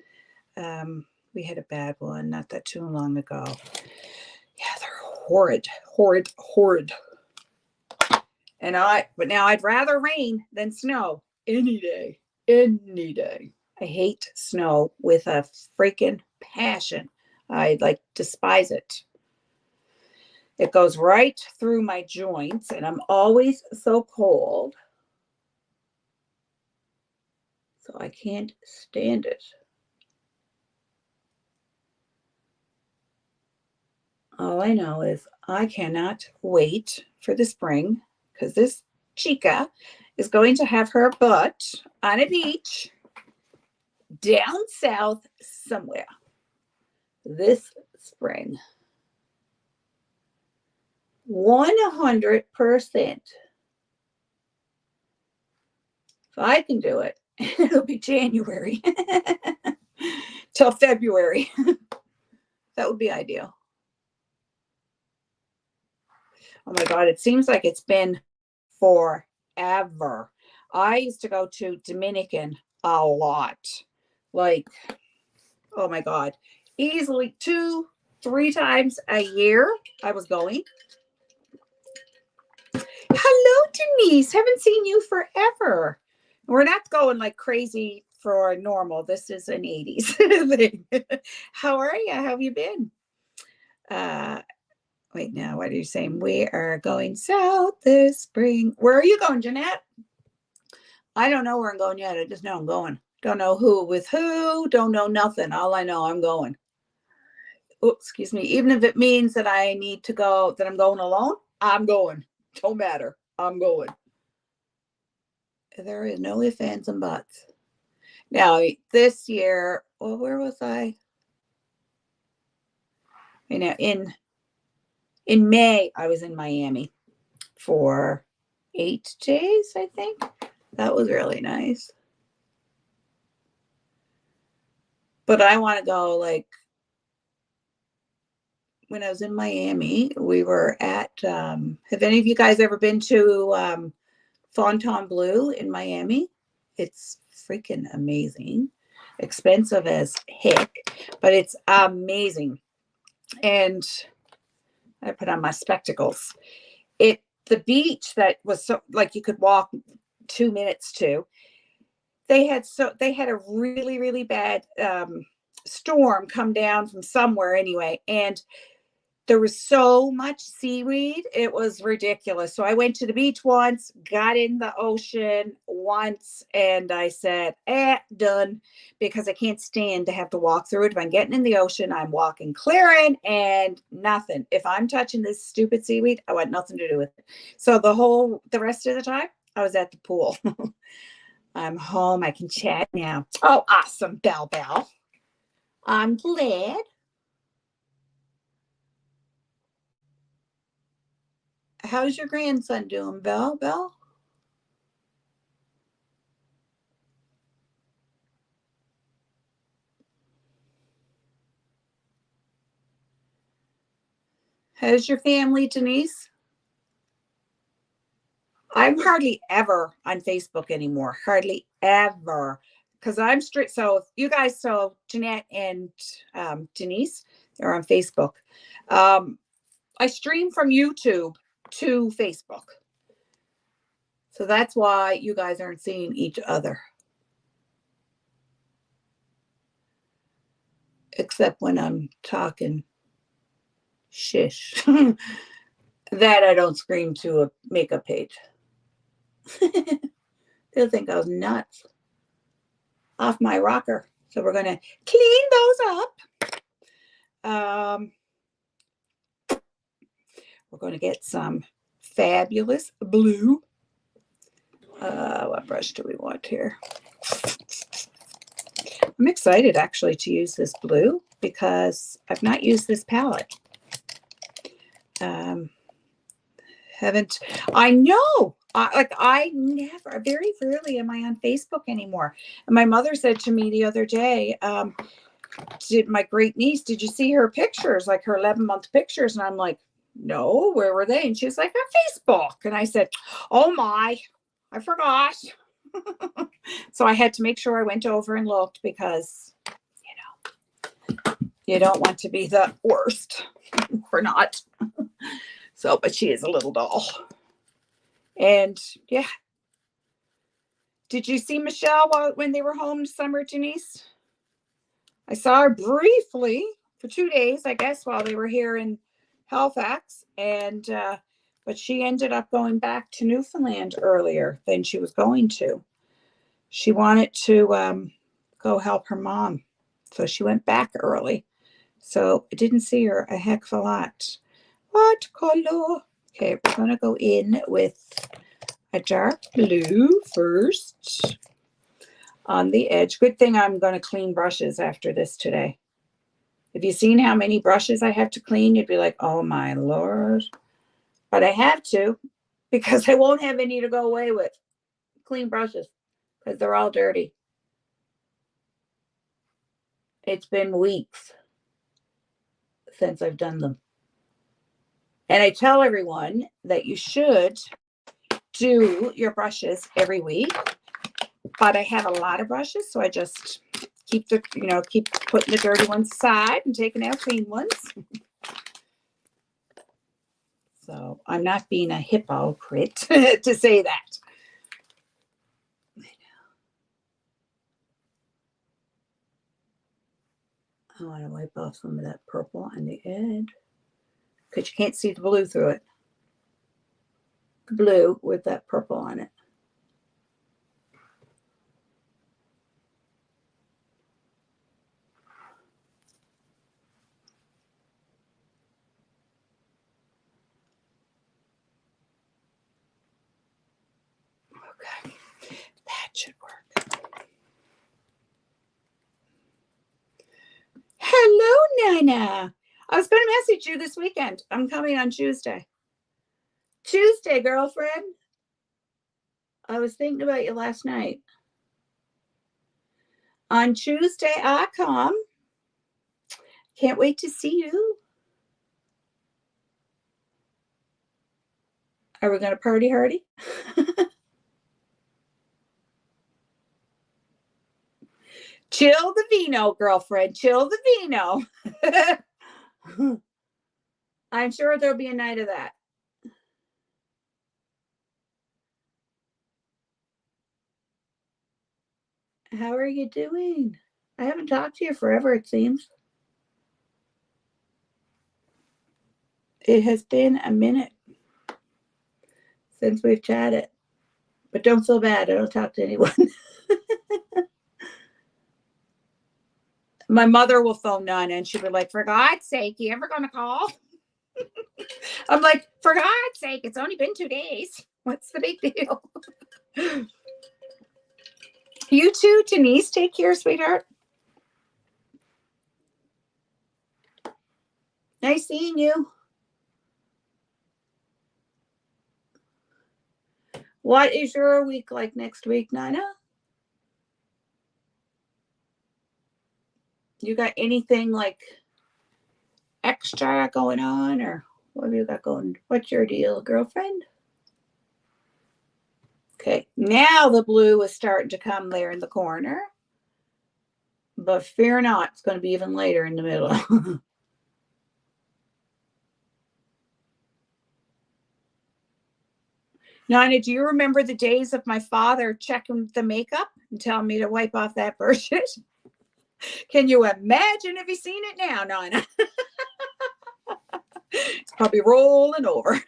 We had a bad one not that too long ago. Yeah, they're horrid. But now I'd rather rain than snow any day. I hate snow with a freaking passion. I despise it. It goes right through my joints and I'm always so cold. So I can't stand it. All I know is I cannot wait for the spring because this chica is going to have her butt on a beach down south somewhere this spring. 100%. If I can do it, it'll be January till February. That would be ideal. Oh my God, it seems like it's been forever. I used to go to Dominican a lot. Like, oh my God, easily 2-3 times a year I was going. Hello, Denise. Haven't seen you forever. We're not going like crazy for normal. This is an 80s thing. How are you? How have you been? Wait, now, what are you saying? We are going south this spring. Where are you going, Jeanette? I don't know where I'm going yet. I just know I'm going. Don't know who with who. Don't know nothing. All I know, I'm going. Oh, excuse me. Even if it means that I need to go, that I'm going alone, I'm going. Don't matter. I'm going. There is no ifs, ands, and buts. Now, this year, well, where was I? You know, in May, I was in Miami for 8 days, I think. That was really nice. But I want to go, like, when I was in Miami, we were at, have any of you guys ever been to Fontainebleau in Miami? It's freaking amazing. Expensive as heck, but it's amazing. And I put on my spectacles. The beach that was so, like, you could walk 2 minutes to, they had a really, really bad storm come down from somewhere anyway, and there was so much seaweed, it was ridiculous. So I went to the beach once, got in the ocean once, and I said, done, because I can't stand to have to walk through it. If I'm getting in the ocean, I'm walking clearing and nothing. If I'm touching this stupid seaweed, I want nothing to do with it. So the rest of the time, I was at the pool. I'm home. I can chat now. Oh, awesome, Bell. I'm glad. How's your grandson doing, Bell? How's your family, Denise? I'm hardly ever on Facebook anymore. Hardly ever. Because I'm strict. So you guys, so Jeanette and Denise, they're on Facebook. I stream from YouTube to Facebook. So that's why you guys aren't seeing each other. Except when I'm talking shish. That I don't scream to a makeup page. They'll think I was nuts. Off my rocker. So we're going to clean those up. We're going to get some fabulous blue. What brush do we want here? I'm excited actually to use this blue because I've not used this palette. I know. I never, very rarely am I on Facebook anymore. And my mother said to me the other day, my great niece, did you see her pictures, like her 11-month pictures? And I'm like, no, where were they? And she was like, on Facebook. And I said, oh my, I forgot. So I had to make sure I went over and looked because, you don't want to be the worst. We're not. So, but she is a little doll. And yeah. Did you see Michelle when they were home this summer, Denise? I saw her briefly for 2 days, I guess, while they were here in Halifax. And, but she ended up going back to Newfoundland earlier than she was going to. She wanted to go help her mom. So she went back early. So I didn't see her a heck of a lot. What color? Okay, we're going to go in with a dark blue first on the edge. Good thing I'm going to clean brushes after this today. If you've seen how many brushes I have to clean, you'd be like, oh my Lord. But I have to because I won't have any to go away with. Clean brushes because they're all dirty. It's been weeks since I've done them. And I tell everyone that you should do your brushes every week, but I have a lot of brushes, so I just keep putting the dirty ones aside and taking out clean ones. So I'm not being a hypocrite to say that. I want to wipe off some of that purple on the edge because you can't see the blue through it. The blue with that purple on it. Okay, that should work. Hello, Nana. I was going to message you this weekend. I'm coming on Tuesday. Tuesday, girlfriend. I was thinking about you last night. On Tuesday, I come. Can't wait to see you. Are we going to party hardy? Chill the vino, girlfriend. Chill the vino. I'm sure there'll be a night of that. How are you doing? I haven't talked to you forever, it seems. It has been a minute since we've chatted. But don't feel bad. I don't talk to anyone. My mother will phone Nana and she'll be like, for God's sake, you ever going to call? I'm like, for God's sake, it's only been 2 days. What's the big deal? You too, Denise. Take care, sweetheart. Nice seeing you. What is your week like next week, Nana? You got anything like extra going on, or what have you got going? What's your deal, girlfriend? Okay, now the blue is starting to come there in the corner. But fear not, it's going to be even later in the middle. Nana, do you remember the days of my father checking the makeup and telling me to wipe off that bullshit? Can you imagine if you've seen it now, Nana? It's probably rolling over.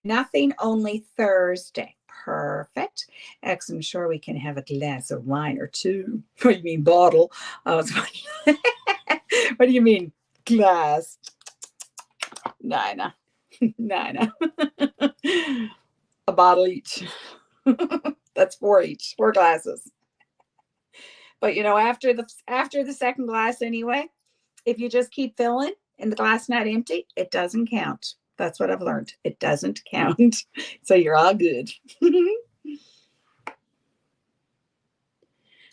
Nothing, only Thursday. Perfect. X, I'm sure we can have a glass of wine or two. What do you mean bottle? What do you mean glass? Nana. Nana. A bottle each. That's 4 each, 4 glasses. But after the second glass anyway, if you just keep filling and the glass not empty, it doesn't count. That's what I've learned. It doesn't count. So you're all good.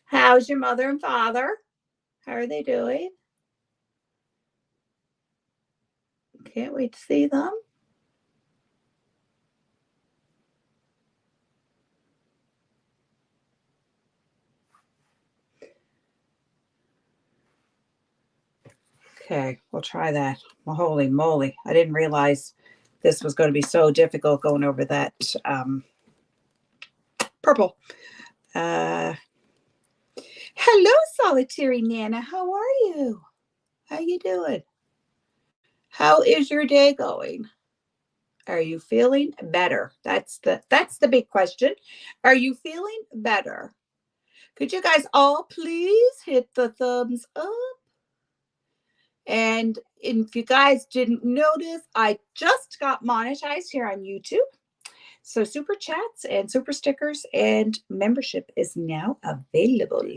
How's your mother and father? How are they doing? Can't wait to see them. Okay, we'll try that. Well, holy moly. I didn't realize this was going to be so difficult going over that purple. Hello, solitary Nana. How are you? How you doing? How is your day going? Are you feeling better? That's the big question. Are you feeling better? Could you guys all please hit the thumbs up? And if you guys didn't notice, I just got monetized here on YouTube. So super chats and super stickers and membership is now available.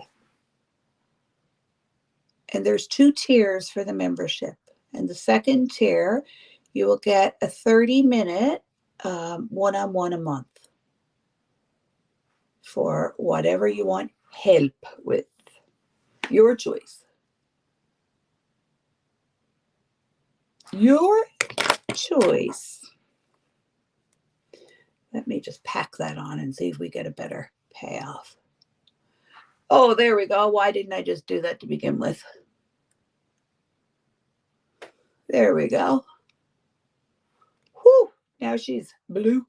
And there's 2 tiers for the membership. And the second tier, you will get a 30-minute one-on-one a month for whatever you want help with. Your choice. Your choice. Let me just pack that on and see if we get a better payoff. Oh, there we go. Why didn't I just do that to begin with? There we go. Whew, now she's blue.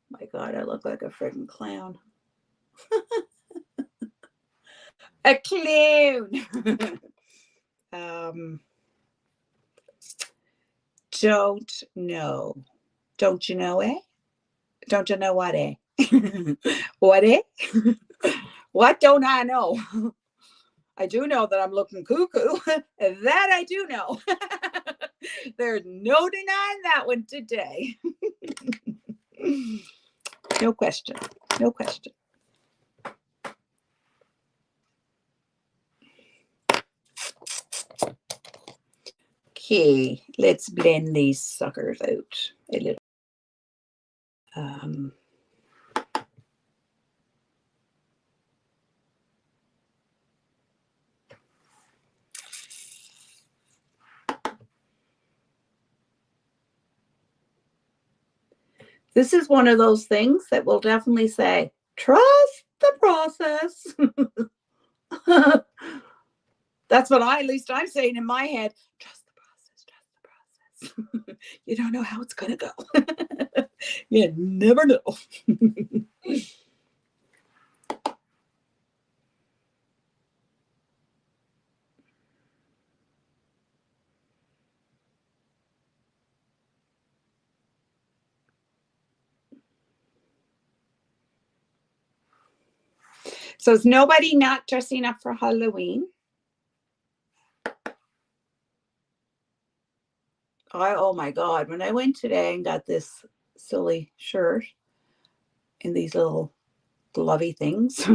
My God, I look like a freaking clown. A clown. Don't know. Don't you know, eh? Don't you know what, eh? What, eh? What don't I know? I do know that I'm looking cuckoo. That I do know. There's no denying that one today. No question. No question. Okay, let's blend these suckers out a little. This is one of those things that will definitely say, trust the process. That's what at least I'm saying in my head. Trust the process. You don't know how it's going to go. You never know. So is nobody not dressing up for Halloween? Oh my God, when I went today and got this silly shirt and these little glovey things,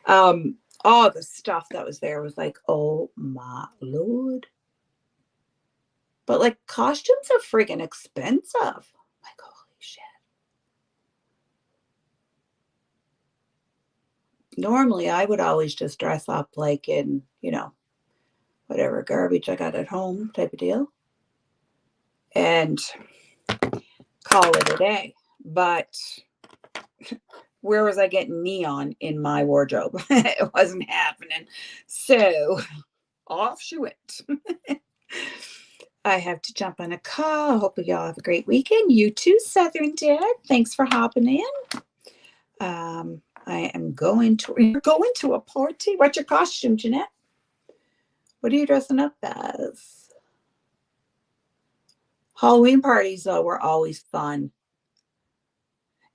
all the stuff that was there was like, oh my Lord. But like costumes are friggin' expensive. Like, holy shit. Normally I would always just dress up like in, whatever garbage I got at home type of deal and call it a day. But where was I getting neon in my wardrobe? It wasn't happening. So off she went. I have to jump on a call. Hope y'all have a great weekend. You too, Southern Dad. Thanks for hopping in. You're going to a party. What's your costume, Jeanette? What are you dressing up as? Halloween parties, though, were always fun.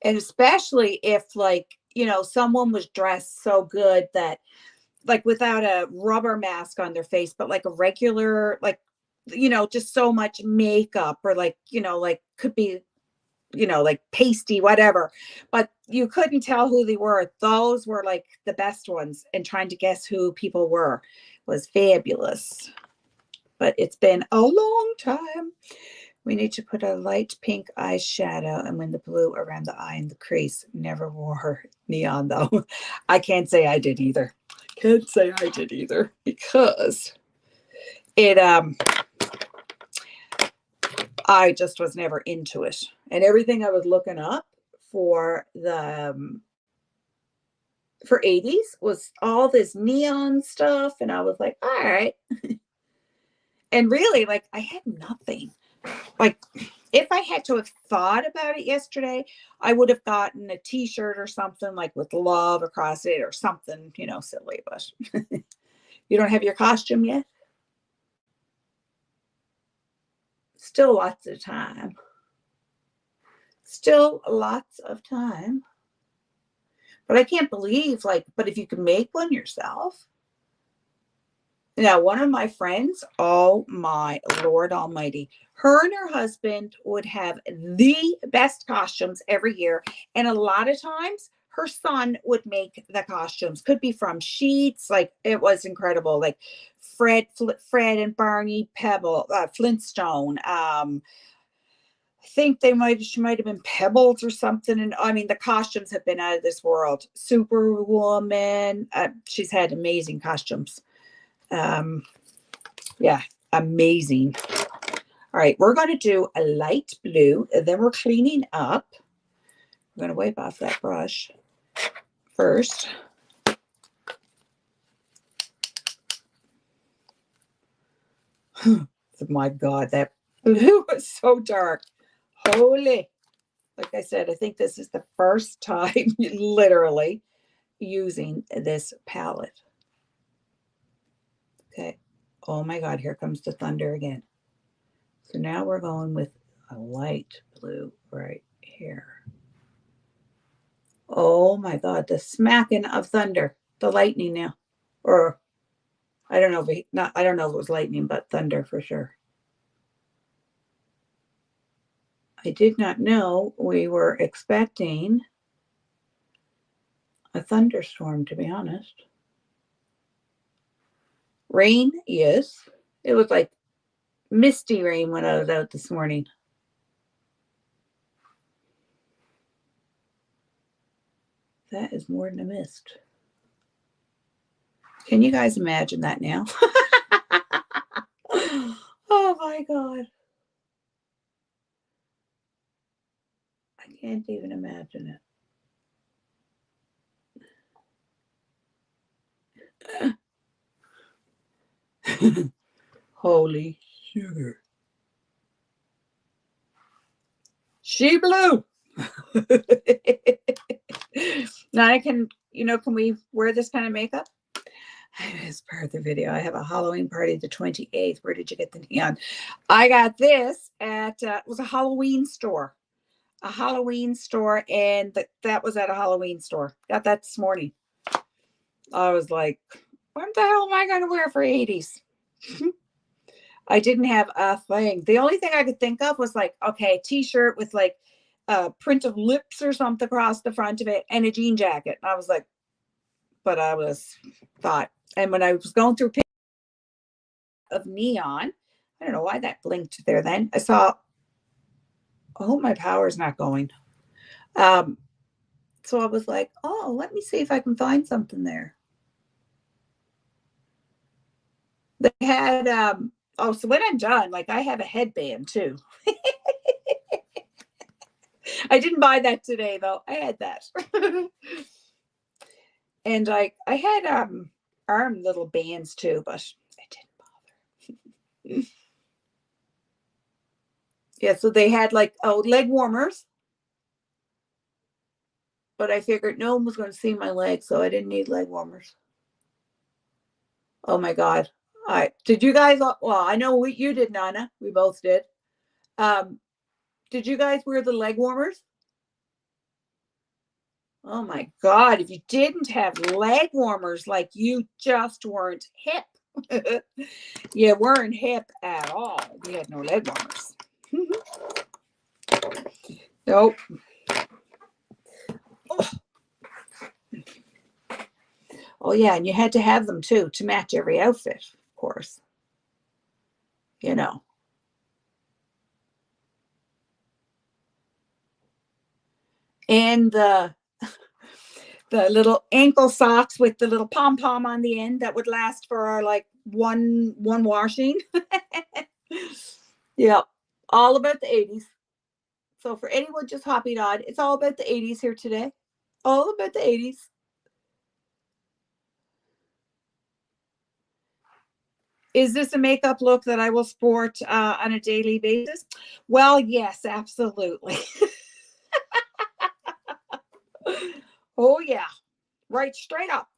And especially if, someone was dressed so good that, without a rubber mask on their face, but like a regular, just so much makeup or could be, pasty, whatever. But you couldn't tell who they were. Those were like the best ones. And trying to guess who people were was fabulous. But it's been a long time. We need to put a light pink eyeshadow and when the blue around the eye and the crease. Never wore neon though. I can't say I did either. Because I just was never into it. And everything I was looking up for for 80's was all this neon stuff. And I was like, all right. And really, I had nothing. If I had to have thought about it yesterday, I would have gotten a t-shirt or something with love across it or something, silly. But you don't have your costume yet? Still lots of time. But I can't believe, but if you can make one yourself. Now, one of my friends, oh my Lord Almighty, her and her husband would have the best costumes every year. And a lot of times her son would make the costumes. Could be from sheets. It was incredible. Fred and Barney Pebble, Flintstone. I think she might have been Pebbles or something. And I mean, the costumes have been out of this world. Superwoman. She's had amazing costumes. Yeah, amazing. All right, we're going to do a light blue. And then we're cleaning up. I'm going to wipe off that brush first. My God, that blue was so dark. Holy. Like I said, I think this is the first time literally using this palette. Okay. Oh my God, here comes the thunder again. So now we're going with a light blue right here. Oh my God, the smacking of thunder, the lightning now. Or I don't know if I don't know if it was lightning, but thunder for sure. I did not know we were expecting a thunderstorm, to be honest. Rain, yes. It was like misty rain when I was out this morning. That is more than a mist. Can you guys imagine that now? Oh my God. I can't even imagine it. Holy sugar. She blew. Now I can, can we wear this kind of makeup? As part of the video, I have a Halloween party the 28th. Where did you get the neon? I got this at, it was a Halloween store. A Halloween store, and that was at a Halloween store. Got that this morning. I was like, what the hell am I going to wear for 80s? I didn't have a thing. The only thing I could think of was like, okay, a t-shirt with like a print of lips or something across the front of it and a jean jacket. And I was like, but I thought, and when I was going through pictures of neon, I don't know why that blinked there then. I saw, I hope my power's not going. So I was like, oh, let me see if I can find something there. They had, oh, so when I'm done, like I have a headband too. I didn't buy that today though. I had that. And I had arm little bands too, but I didn't bother. Yeah, so they had like leg warmers. But I figured no one was going to see my legs, so I didn't need leg warmers. Oh my God. All right. Did you guys, well, I know you did, Nana. We both did. Did you guys wear the leg warmers? Oh my God. If you didn't have leg warmers, like you just weren't hip. You weren't hip at all. We had no leg warmers. Nope. Oh yeah, and you had to have them too to match every outfit, of course. And the little ankle socks with the little pom-pom on the end that would last for like one washing. Yeah, all about the 80s. So for anyone just hopping on, it's all about the 80s here today. All about the 80s. Is this a makeup look that I will sport on a daily basis? Well, yes, absolutely. Oh yeah, right straight up.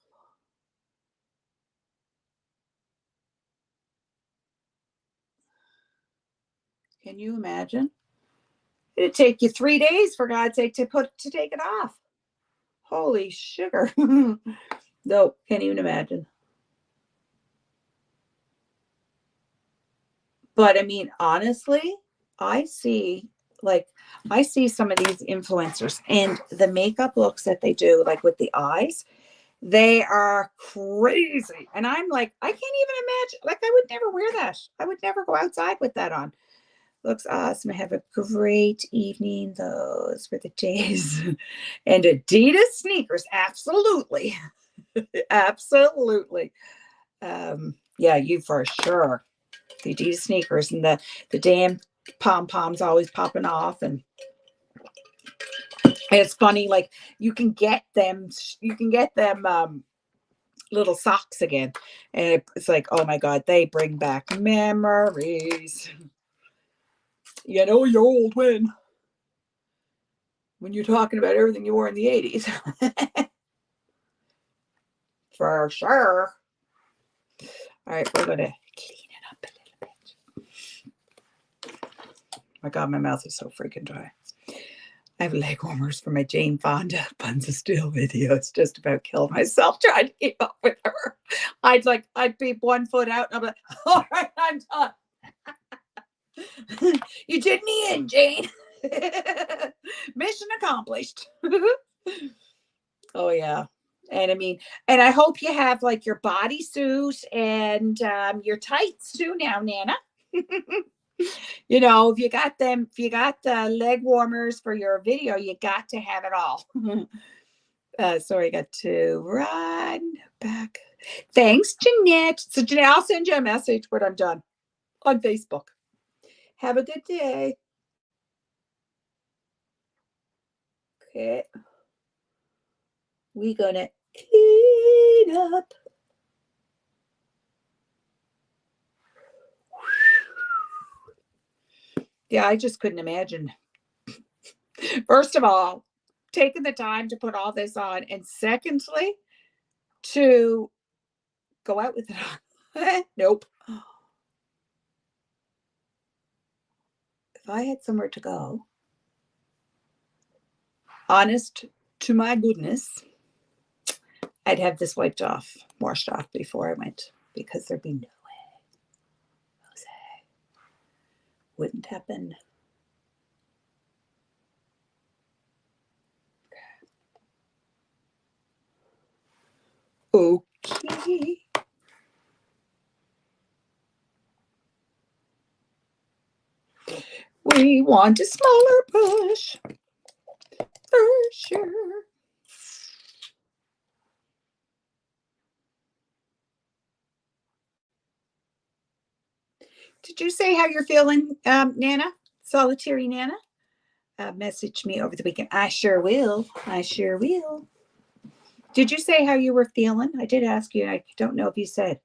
Can you imagine? It'd take you 3 days, for God's sake, to take it off. Holy sugar. No, can't even imagine. But I mean, honestly, I see some of these influencers and the makeup looks that they do, like with the eyes. They are crazy. And I'm like, I can't even imagine. Like, I would never wear that. I would never go outside with that on. Looks awesome. Have a great evening. Those were the days. And Adidas sneakers. Absolutely. Absolutely. Yeah, you for sure. The Adidas sneakers and the damn pom-poms always popping off. And it's funny, like you can get them little socks again. And it's like, oh my God, they bring back memories. You know you're old when you're talking about everything you wore in the 80s. For sure. All right, we're going to clean it up a little bit. My God, my mouth is so freaking dry. I have leg warmers for my Jane Fonda Buns of Steel videos. Just about killed myself trying to keep up with her. I'd be 1 foot out and I'm like, all right, I'm done. You did me in, Jane. Mission accomplished. Oh yeah. And I mean, and I hope you have like your bodysuit and your tights too now, Nana. You know, if you got the leg warmers for your video, you got to have it all. Sorry, I got to run back. Thanks, Jeanette. So Jeanette, I'll send you a message when I'm done on Facebook. Have a good day. Okay. We're gonna clean up. Yeah, I just couldn't imagine. First of all, taking the time to put all this on, and secondly, to go out with it on. Nope. If I had somewhere to go, honest to my goodness, I'd have this wiped off, washed off before I went, because there'd be no way. Jose. Wouldn't happen. Okay. We want a smaller push. For sure. Did you say how you're feeling, Nana? Solitary Nana? Message me over the weekend. I sure will. I sure will. Did you say how you were feeling? I did ask you, and I don't know if you said.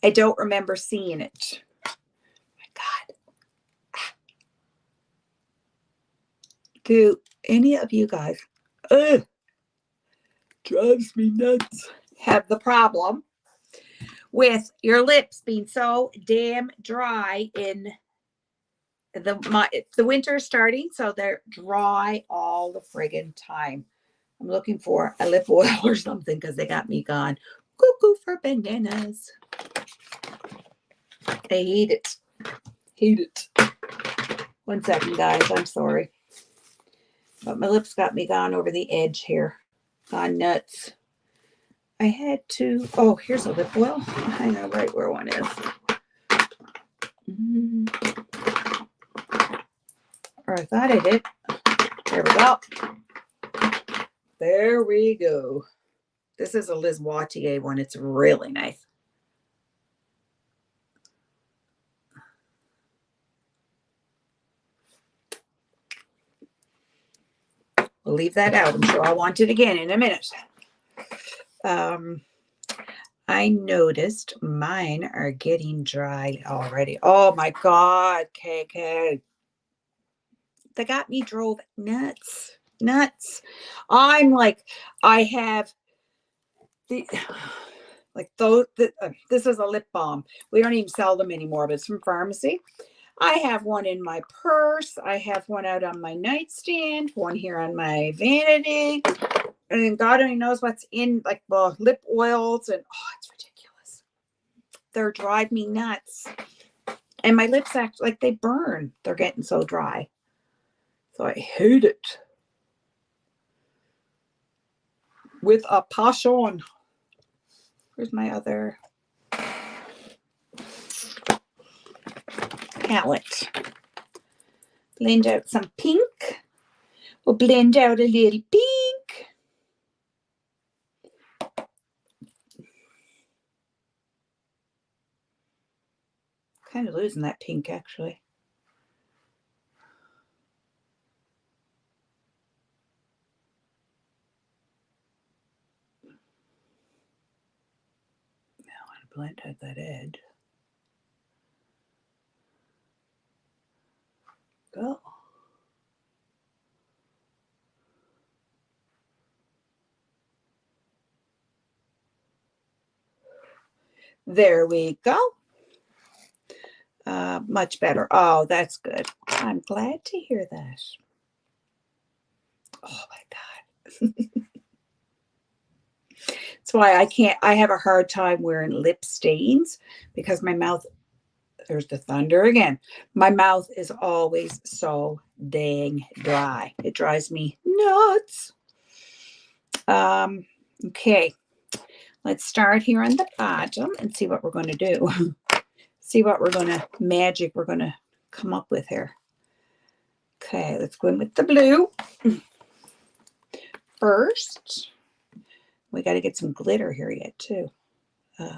I don't remember seeing it. My God. Do any of you guys drives me nuts have the problem with your lips being so damn dry in the winter starting, so they're dry all the friggin' time. I'm looking for a lip oil or something because they got me gone cuckoo for bananas. I hate it. Hate it. 1 second, guys. I'm sorry. But my lips got me gone over the edge here. Gone nuts. I had to. Oh, here's a lip oil. I know right where one is. Or I thought I did. There we go. There we go. This is a Liz Wattier one. It's really nice. We'll leave that out. I'm sure I'll want it again in a minute. I noticed mine are getting dry already. Oh my God, KK. They got me drove nuts. Nuts. I'm like, I have the like those. This is a lip balm. We don't even sell them anymore, but it's from pharmacy. I have one in my purse. I have one out on my nightstand. One here on my vanity. And God only knows what's in, like, well, lip oils, and oh, it's ridiculous. They're driving me nuts. And my lips act like they burn. They're getting so dry. So I hate it. With a passion. Where's my other palette? Blend out some pink. We'll blend out a little pink. Kind of losing that pink, actually. Now I want to blend out that edge. Go. There we go. Much better. Oh, that's good. I'm glad to hear that. Oh my God. That's why I have a hard time wearing lip stains because my mouth, there's the thunder again. My mouth is always so dang dry. It drives me nuts. Okay. Let's start here on the bottom and see what we're going to do. See what we're going to magic we're going to come up with here. Okay, let's go in with the blue. First, we got to get some glitter here yet too. Okay.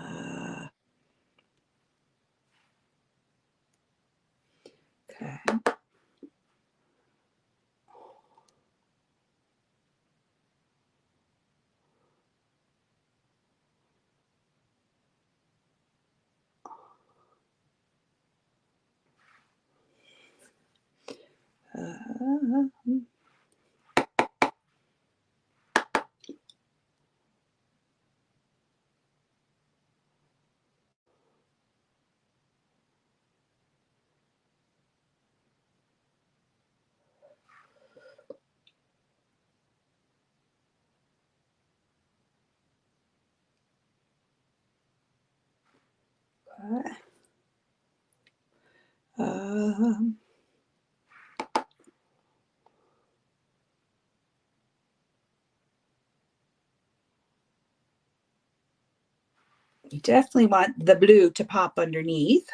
You definitely want the blue to pop underneath.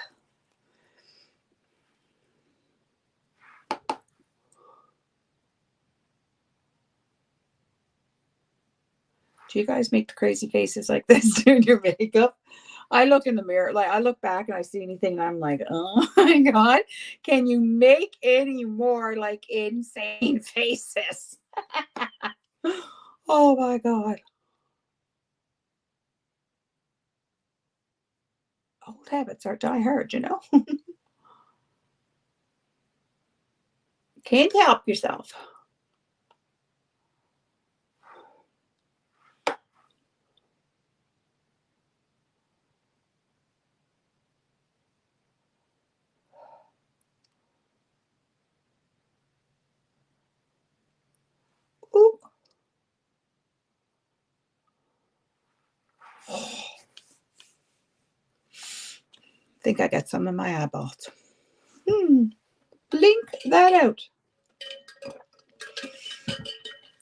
Do you guys make the crazy faces like this doing your makeup? I look in the mirror, like I look back and I see anything and I'm like, oh my God, can you make any more like insane faces? Oh my God. Old habits are die hard, you know? Can't help yourself. Ooh. Think I got some in my eyeballs. Blink that out. Oh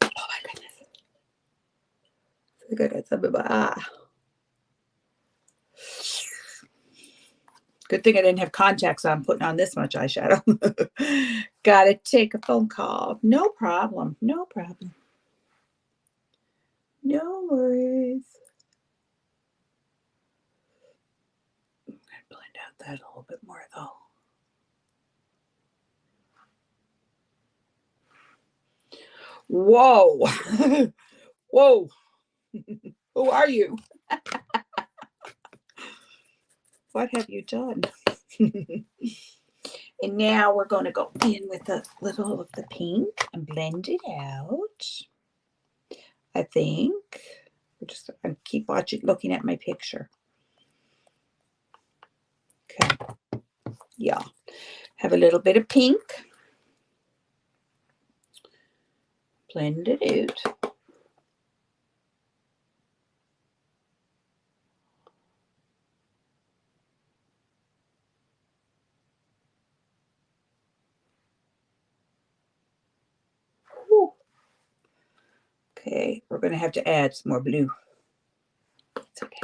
my goodness. I think I got some in my eye. Good thing I didn't have contacts on putting on this much eyeshadow. Gotta take a phone call. No problem. No problem. No worries. I'm going to blend out that a little bit more though. Whoa. Whoa. Who are you? What have you done? And now we're going to go in with a little of the pink and blend it out. I think. I keep looking at my picture. Okay. Yeah. Have a little bit of pink. Blend it out. Whew. Okay, we're going to have to add some more blue. It's okay.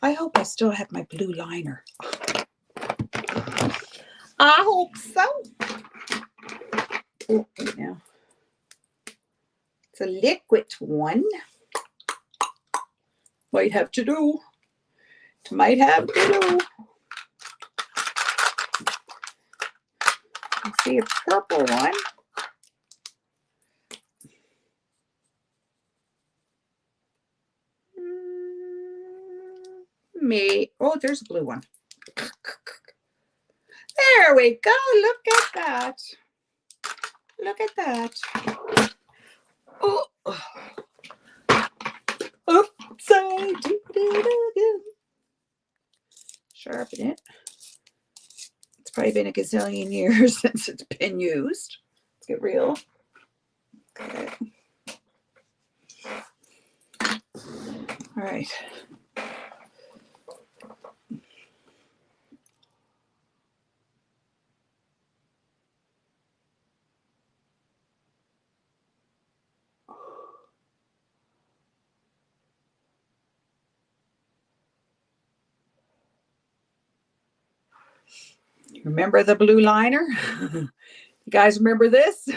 I hope I still have my blue liner. I hope so. Oh, yeah. It's a liquid one. Might have to do. Might have to do. Let's see a purple one. Oh, there's a blue one. There we go. Look at that. Look at that. Oh. Upside down. Sharpen it. It's probably been a gazillion years since it's been used. Let's get real. Okay. All right. Remember the blue liner? You guys remember this?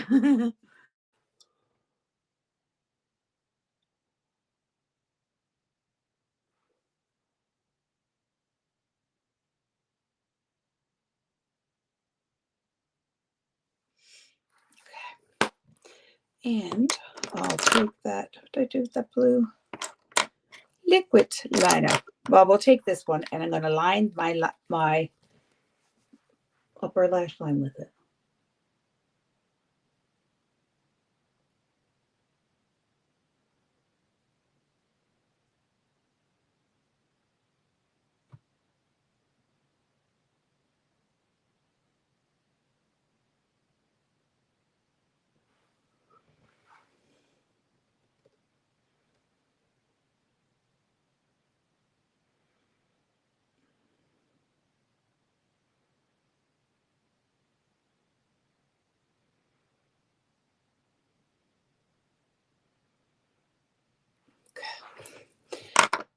And I'll take that. What did I do with that blue? Liquid liner. Well, we'll take this one, and I'm going to line my upper lash line with it.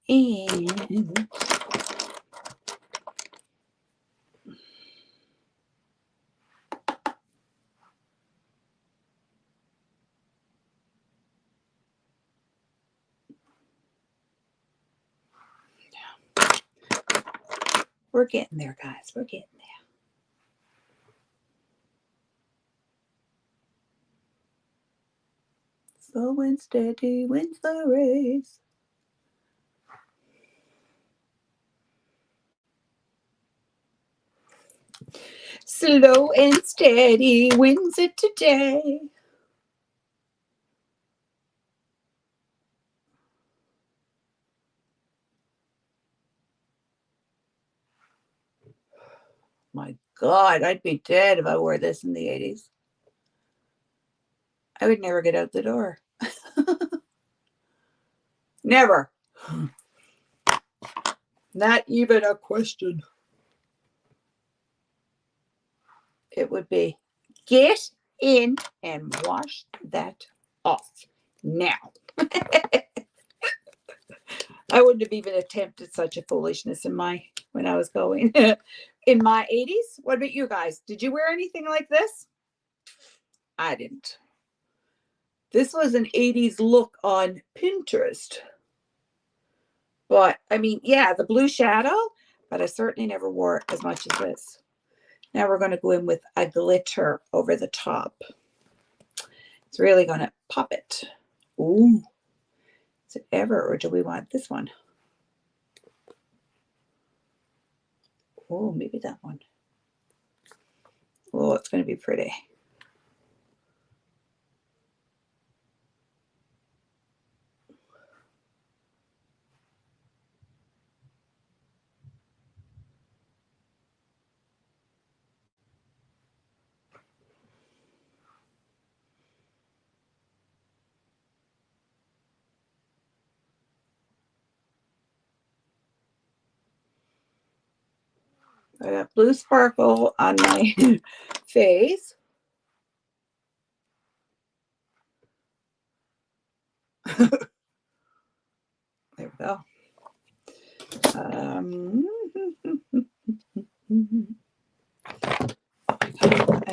And we're getting there, guys. We're getting there. Slow and steady wins the race. Slow and steady wins it today. My God, I'd be dead if I wore this in the 80s. I would never get out the door. Never. Not even a question. It would be, get in and wash that off now. I wouldn't have even attempted such a foolishness when I was going in my 80s. What about you guys? Did you wear anything like this? I didn't. This was an 80s look on Pinterest. But I mean, yeah, the blue shadow, but I certainly never wore as much as this. Now we're going to go in with a glitter over the top. It's really going to pop it. Ooh. Is it ever, or do we want this one? Oh, maybe that one. Oh, it's going to be pretty. I got blue sparkle on my face. There we go. I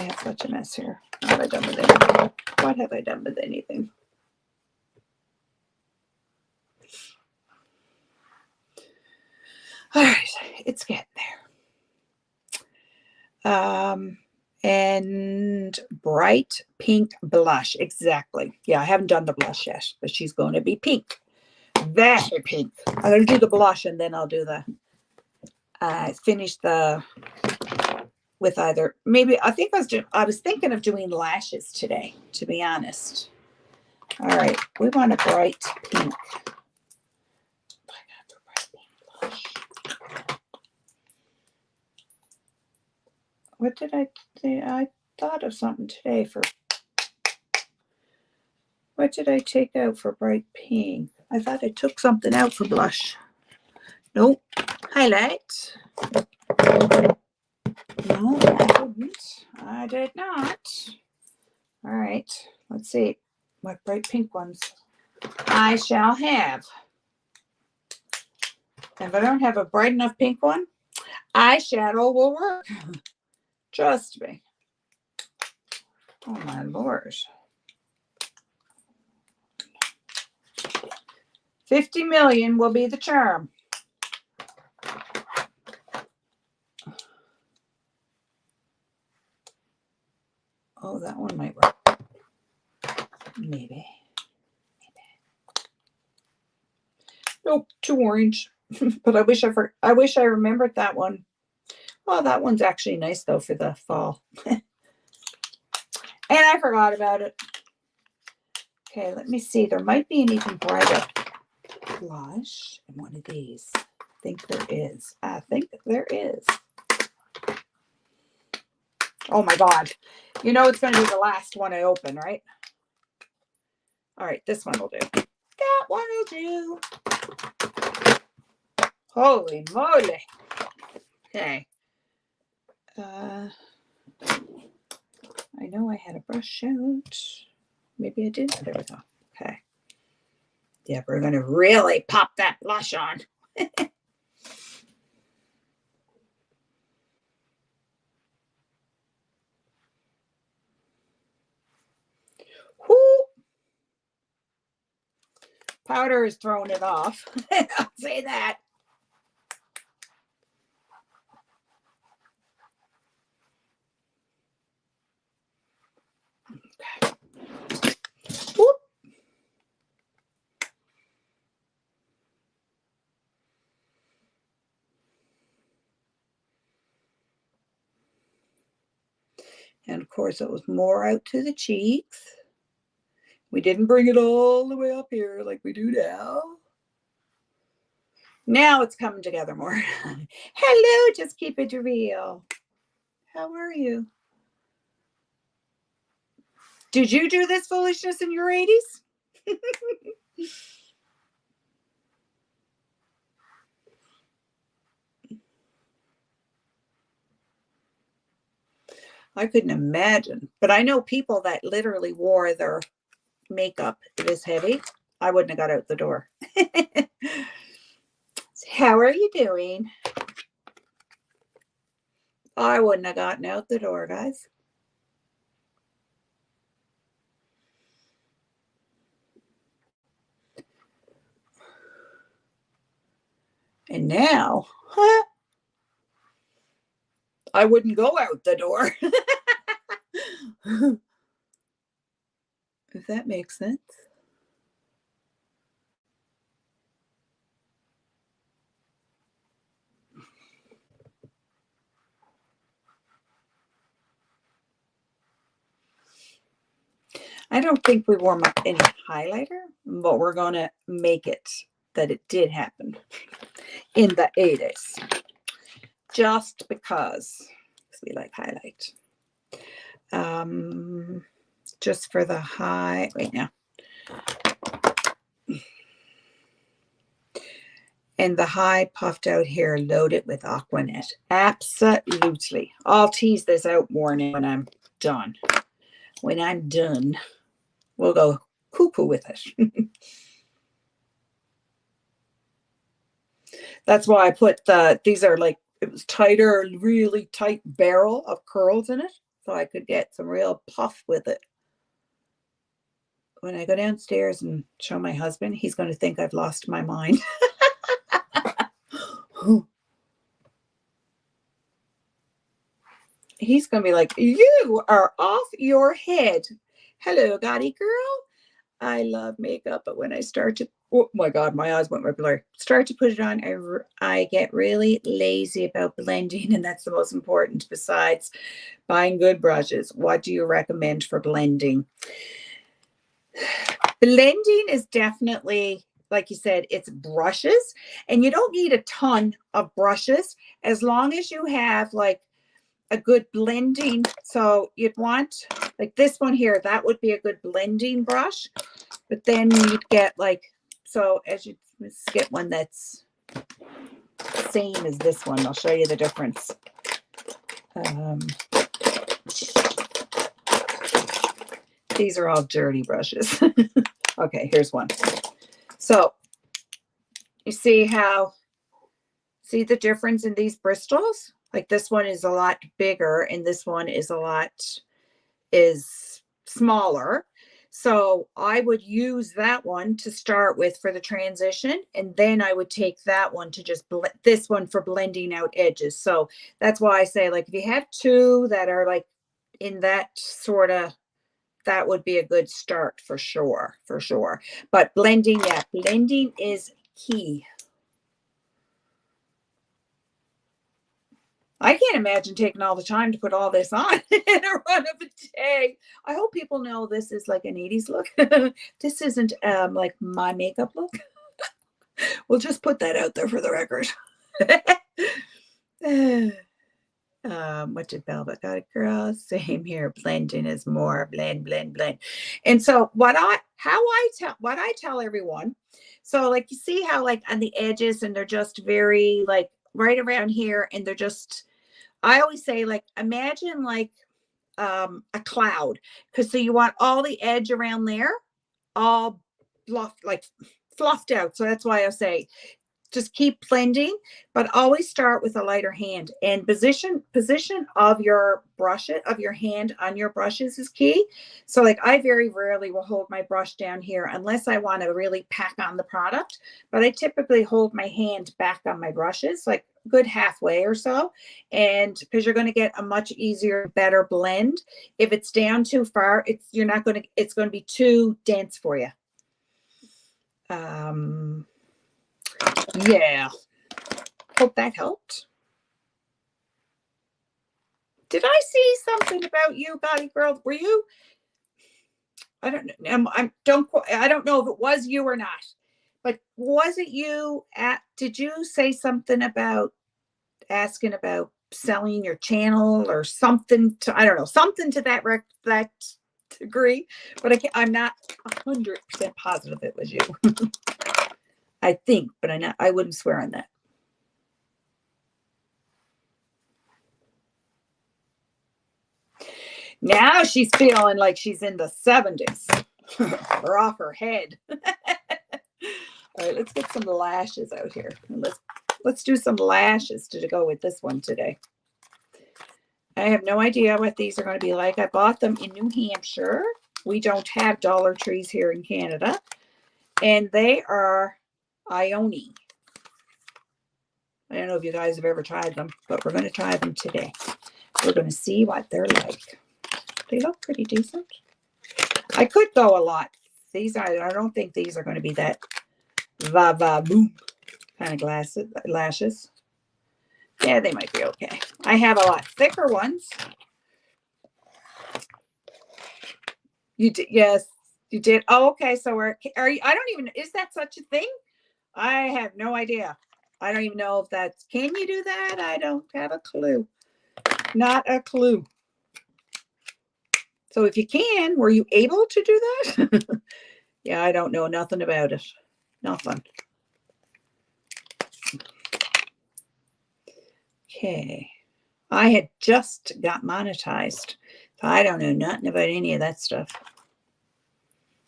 have such a mess here. What have I done with anything? What have I done with anything? All right, it's getting there. And bright pink blush. Exactly. Yeah, I haven't done the blush yet, but she's going to be pink. Very pink. I'm going to do the blush and then I'll do the finish the with either maybe I was thinking of doing lashes today, to be honest. All right, we want a bright pink. What did I say? I thought of something today for. What did I take out for bright pink? I thought I took something out for blush. Nope. Highlight. No, I didn't. I did not. All right. Let's see what bright pink ones I shall have. If I don't have a bright enough pink one, eyeshadow will work. Trust me. Oh my Lord. 50 million will be the charm. Oh, that one might work. Maybe. Nope, too orange. But I wish I remembered that one. Oh, that one's actually nice though for the fall. And I forgot about it. Okay, let me see. There might be an even brighter blush in one of these. I think there is. Oh my God. You know it's going to be the last one I open, right? All right, this one will do. That one will do. Holy moly. Okay. I know I had a brush out. Maybe I did. There we go. Okay. Yeah, we're going to really pop that blush on. Whoo! Powder is throwing it off. I'll say that. Okay. Whoop. And of course, it was more out to the cheeks. We didn't bring it all the way up here like we do now. Now it's coming together more. Hello, just keep it real. How are you? Did you do this foolishness in your 80s? I couldn't imagine. But I know people that literally wore their makeup this heavy. I wouldn't have got out the door. How are you doing? I wouldn't have gotten out the door, guys. And now, I wouldn't go out the door. If that makes sense. I don't think we wore any highlighter, but we're going to make it that it did happen in the 80s. Just because we like highlight. Just for the high, wait now. And the high puffed out hair loaded with Aquanet. Absolutely. I'll tease this out more when I'm done. When I'm done, we'll go cuckoo with it. That's why I put these are like, it was tighter, really tight barrel of curls in it. So I could get some real puff with it. When I go downstairs and show my husband, he's going to think I've lost my mind. He's going to be like, you are off your head. Hello, Gotti girl. I love makeup, but when I start to, oh my God, my eyes went blurry. Start to put it on, I get really lazy about blending, and that's the most important besides buying good brushes. What do you recommend for blending? Blending is definitely, like you said, it's brushes, and you don't need a ton of brushes as long as you have like a good blending. So you'd want like this one here, that would be a good blending brush. But then you'd get like, so as you, let's get one that's same as this one. I'll show you the difference. These are all dirty brushes. Okay, here's one. So you see the difference in these bristles? Like this one is a lot bigger and this one is is smaller. So I would use that one to start with for the transition. And then I would take that one to just this one for blending out edges. So that's why I say, like, if you have two that are like in that sort of, that would be a good start for sure, for sure. But blending, yeah, blending is key. I can't imagine taking all the time to put all this on in a run of a day. I hope people know this is like an 80s look. This isn't like my makeup look. We'll just put that out there for the record. What did Velvet got it, girl? Same here. Blending is more. Blend, blend, blend. And so what I tell everyone, so like you see how like on the edges and they're just very like right around here and they're just, I always say, like, imagine like a cloud, because so you want all the edge around there all fluffed out. So that's why I say just keep blending, but always start with a lighter hand, and position of your hand on your brushes is key. So like I very rarely will hold my brush down here unless I want to really pack on the product, but I typically hold my hand back on my brushes like good halfway or so, and because you're going to get a much easier, better blend. If it's down too far, it's going to be too dense for you. Yeah. Hope that helped. Did I see something about you, Gotti girl? Were you? I don't know. I don't know if it was you or not, but was it you? Did you say something about asking about selling your channel or something? I don't know, something to that degree. But I'm not 100% positive it was you. I think, but I wouldn't swear on that. Now she's feeling like she's in the 70s. Or off her head. All right, let's get some lashes out here. Let's do some lashes to go with this one today. I have no idea what these are going to be like. I bought them in New Hampshire. We don't have Dollar Trees here in Canada. And they are Ioni. I don't know if you guys have ever tried them, but we're going to try them today. We're going to see what they're like. They look pretty decent. I could go a lot. I don't think these are going to be that boom kind of lashes. Yeah, they might be okay. I have a lot thicker ones. You did, yes, you did. Oh, okay. So are you? I don't even. Is that such a thing? I have no idea. I don't even know if that's. Can you do that? I don't have a clue. Not a clue. So if you can, were you able to do that? Yeah, I don't know nothing about it. Nothing. Okay. I had just got monetized. So I don't know nothing about any of that stuff.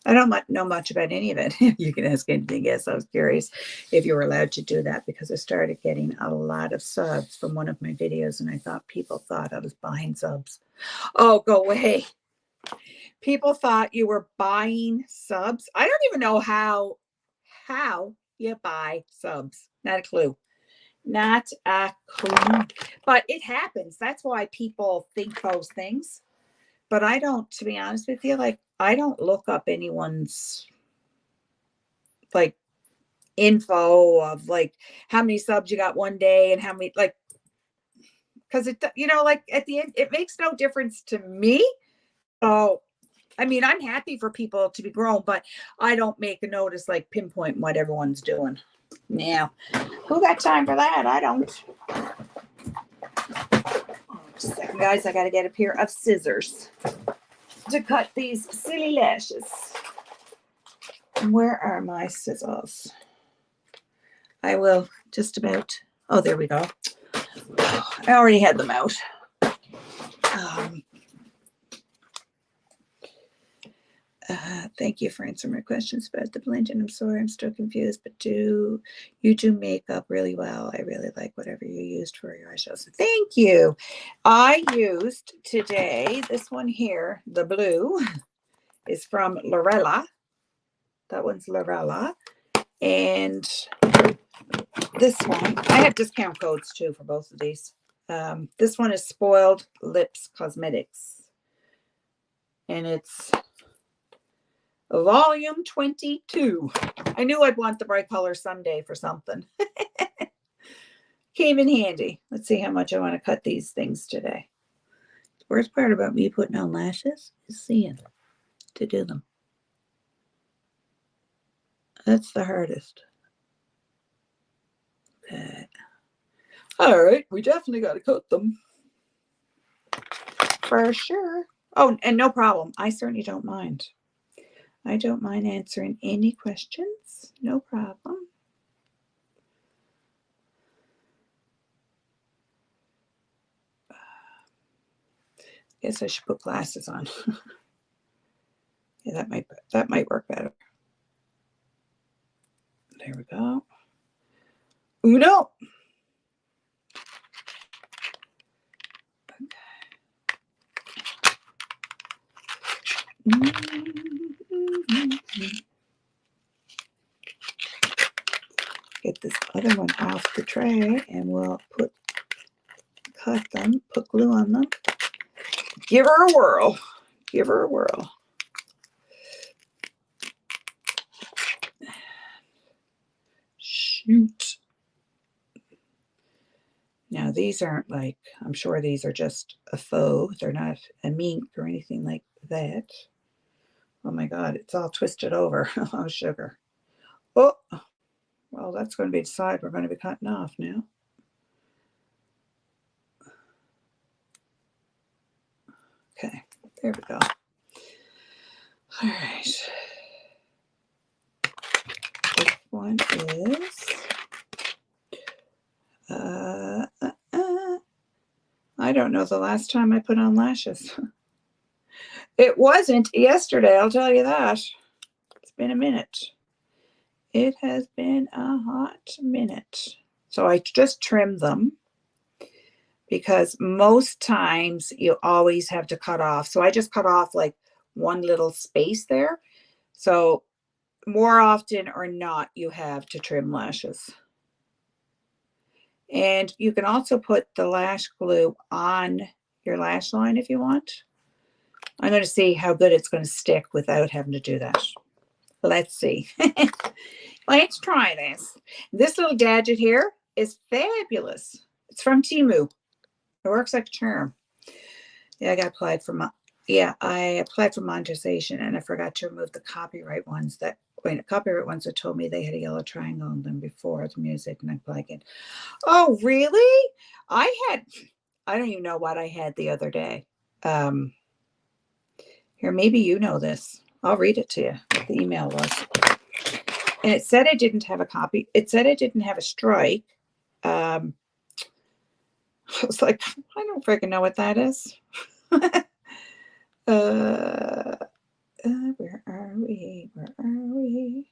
I don't know much about any of it. You can ask anything. Yes, I was curious if you were allowed to do that because I started getting a lot of subs from one of my videos, and I thought people thought I was buying subs. Oh, go away. People thought you were buying subs. I don't even know how you buy subs. Not a clue. Not a clue. But it happens. That's why people think those things. But I don't, to be honest with you, like I don't look up anyone's like info of like how many subs you got one day and how many, like, because it, you know, like at the end, it makes no difference to me. So, I mean, I'm happy for people to be grown, but I don't make a notice like pinpoint what everyone's doing. Now, who got time for that? I don't. Oh, just a second, guys. I got to get a pair of scissors to cut these silly lashes. Where are my scissors? I will just about. Oh, there we go. I already had them out. Thank you for answering my questions about the blending. I'm sorry, I'm still confused, but you do makeup really well. I really like whatever you used for your eyeshadows. Thank you. I used today this one here. The blue is from Lorella. That one's Lorella. And this one, I have discount codes too for both of these. This one is Spoiled Lips Cosmetics. And it's volume 22. I knew I'd want the bright color someday for something. Came in handy. Let's see how much I want to cut these things today. The worst part about me putting on lashes is seeing to do them. That's the hardest. Okay. All right, we definitely got to cut them. For sure. Oh, and no problem. I certainly don't mind. I don't mind answering any questions. No problem. Guess I should put glasses on. Yeah, that might work better. There we go. Uno. Get this other one off the tray, and we'll cut them, put glue on them. Give her a whirl. Give her a whirl. Shoot. Now these aren't like, I'm sure these are just a faux. They're not a mink or anything like that. Oh my God, it's all twisted over. Oh, sugar. Oh, well, that's going to be the side we're going to be cutting off now. Okay, there we go. All right. This one is I don't know the last time I put on lashes. It wasn't yesterday, I'll tell you that. It's been a minute. It has been a hot minute. So I just trimmed them because most times you always have to cut off. So I just cut off like one little space there. So more often or not, you have to trim lashes. And you can also put the lash glue on your lash line if you want. I'm going to see how good it's going to stick without having to do that. Let's see. Let's try this. This little gadget here is fabulous. It's from Temu. It works like a charm. Yeah, I applied for monetization, and I forgot to remove the copyright ones that told me they had a yellow triangle on them before the music, and I like it. Oh, really? I don't even know what I had the other day. Here, maybe you know this. I'll read it to you, what the email was. And it said I didn't have a copy. It said I didn't have a strike. I was like, I don't freaking know what that is. Where are we? Where are we?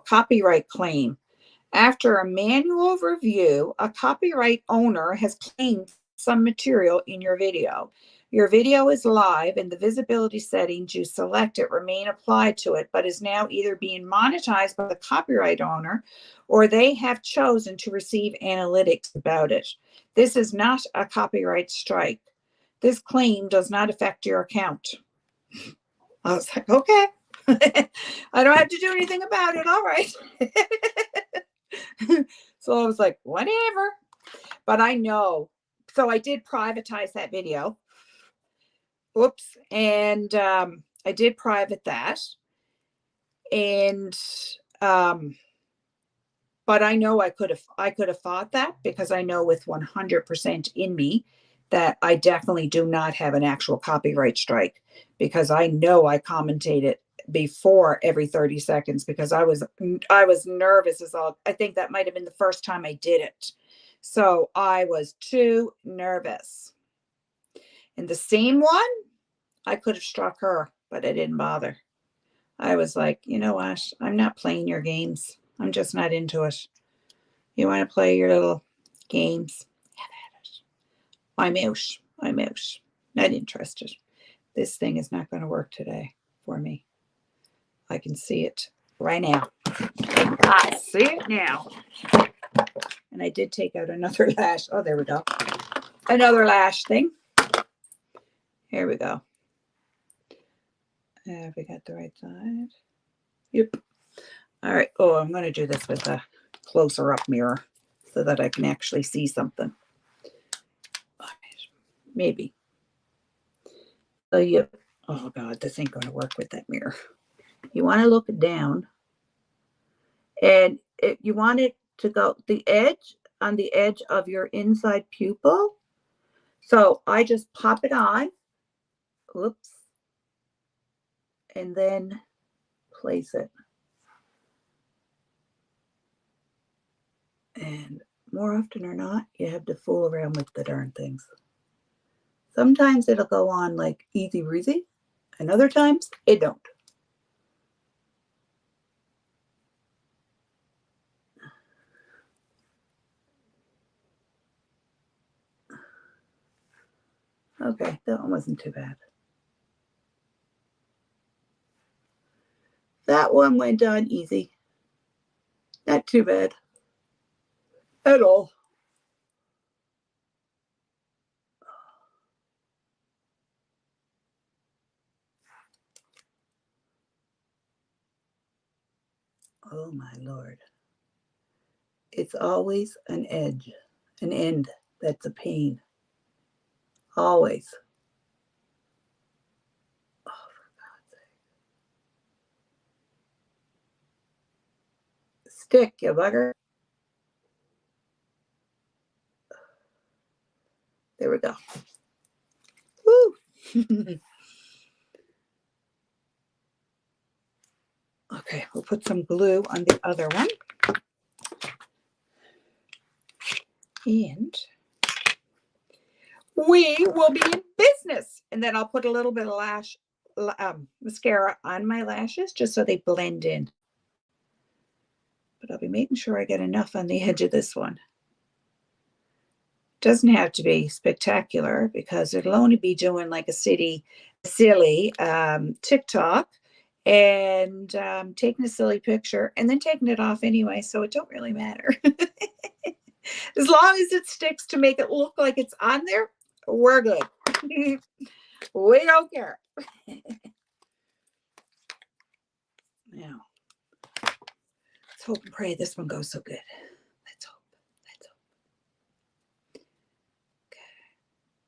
Copyright claim. After a manual review, a copyright owner has claimed some material in your video. Your video is live and the visibility settings you selected remain applied to it, but is now either being monetized by the copyright owner or they have chosen to receive analytics about it. This is not a copyright strike. This claim does not affect your account. I was like, okay. I don't have to do anything about it. All right. So I was like, whatever. But I know. So I did privatize that video. Oops. And I did private that. And but I know I could have thought that, because I know with 100% in me that I definitely do not have an actual copyright strike, because I know I commentated before every 30 seconds because I was nervous as all. I think that might have been the first time I did it. So I was too nervous. And the same one, I could have struck her, but I didn't bother. I was like, you know what? I'm not playing your games. I'm just not into it. You want to play your little games? Have at it. I'm out. I'm out. Not interested. This thing is not going to work today for me. I can see it right now. I see it now. And I did take out another lash. Oh, there we go. Another lash thing. Here we go. Have we got the right side? Yep. All right. Oh, I'm going to do this with a closer up mirror so that I can actually see something. Maybe. So you, oh God, this ain't going to work with that mirror. You want to look down, and you want it to go the edge on the edge of your inside pupil. So I just pop it on. Oops. And then place it. And more often or not, you have to fool around with the darn things. Sometimes it'll go on like easy breezy, and other times it don't. Okay, that one wasn't too bad. That one went on easy. Not too bad at all. Oh my Lord. It's always an edge, an end that's a pain. Always. Oh, for God's sake. Stick, you bugger. There we go. Woo! Okay, we'll put some glue on the other one. And we will be in business. And then I'll put a little bit of mascara on my lashes just so they blend in. But I'll be making sure I get enough on the edge of this one. Doesn't have to be spectacular because it'll only be doing like a silly TikTok and taking a silly picture and then taking it off anyway, so it don't really matter. As long as it sticks to make it look like it's on there, we're good. We don't care. Now, let's hope and pray this one goes so good. Let's hope. Let's hope. Okay.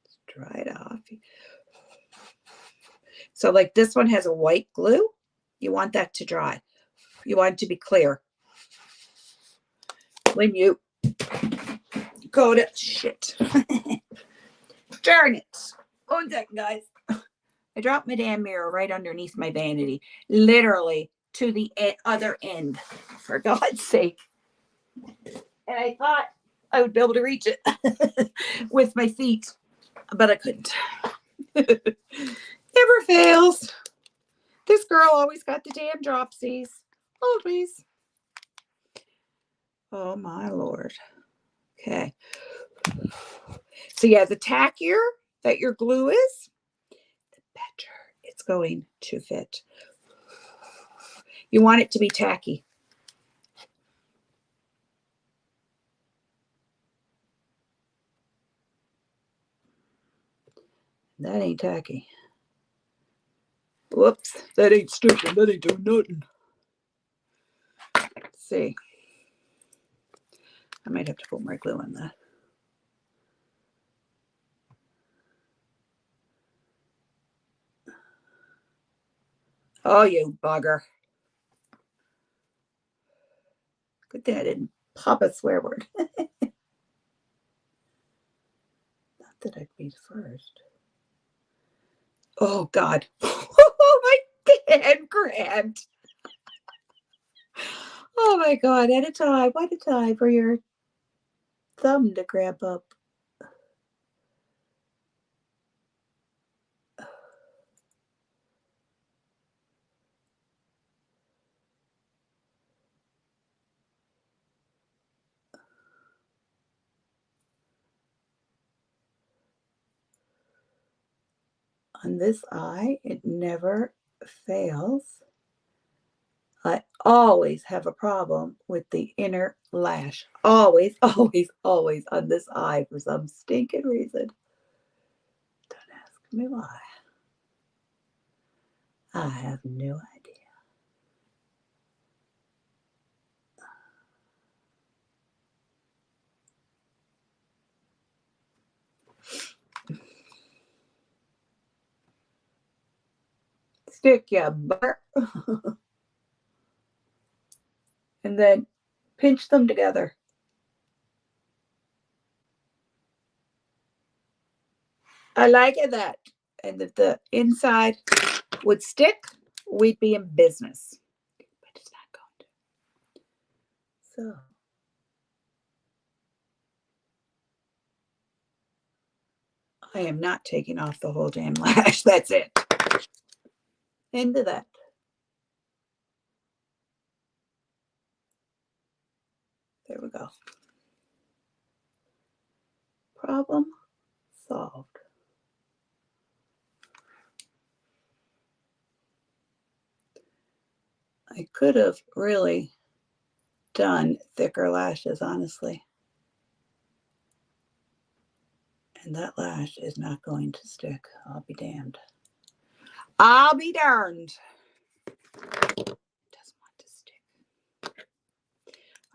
Let's dry it off. So like this one has a white glue. You want that to dry. You want it to be clear. When you go to shit. Darn it. 1 second, guys. I dropped my damn mirror right underneath my vanity. Literally to the other end. For God's sake. And I thought I would be able to reach it with my feet, but I couldn't. Never fails. This girl always got the damn dropsies. Always. Oh my Lord. Okay. So yeah, the tackier that your glue is, the better it's going to fit. You want it to be tacky. That ain't tacky. Whoops, that ain't sticking. That ain't doing nothing. Let's see. I might have to put more glue on that. Oh, you bugger. Good thing I didn't pop a swear word. Not that I'd be first. Oh, God. Oh, my hand grabbed. Oh, my God. At a time. What a time for your thumb to grab up. On this eye, it never fails. I always have a problem with the inner lash. Always, always, always on this eye for some stinking reason. Don't ask me why. I have no idea. Stick ya butter. And then pinch them together. I like it that. And if the inside would stick, we'd be in business. But it's not going to. So I am not taking off the whole damn lash. That's it. Into that. There we go. Problem solved. I could have really done thicker lashes, honestly. And that lash is not going to stick. I'll be damned. I'll be darned. It doesn't want to stick.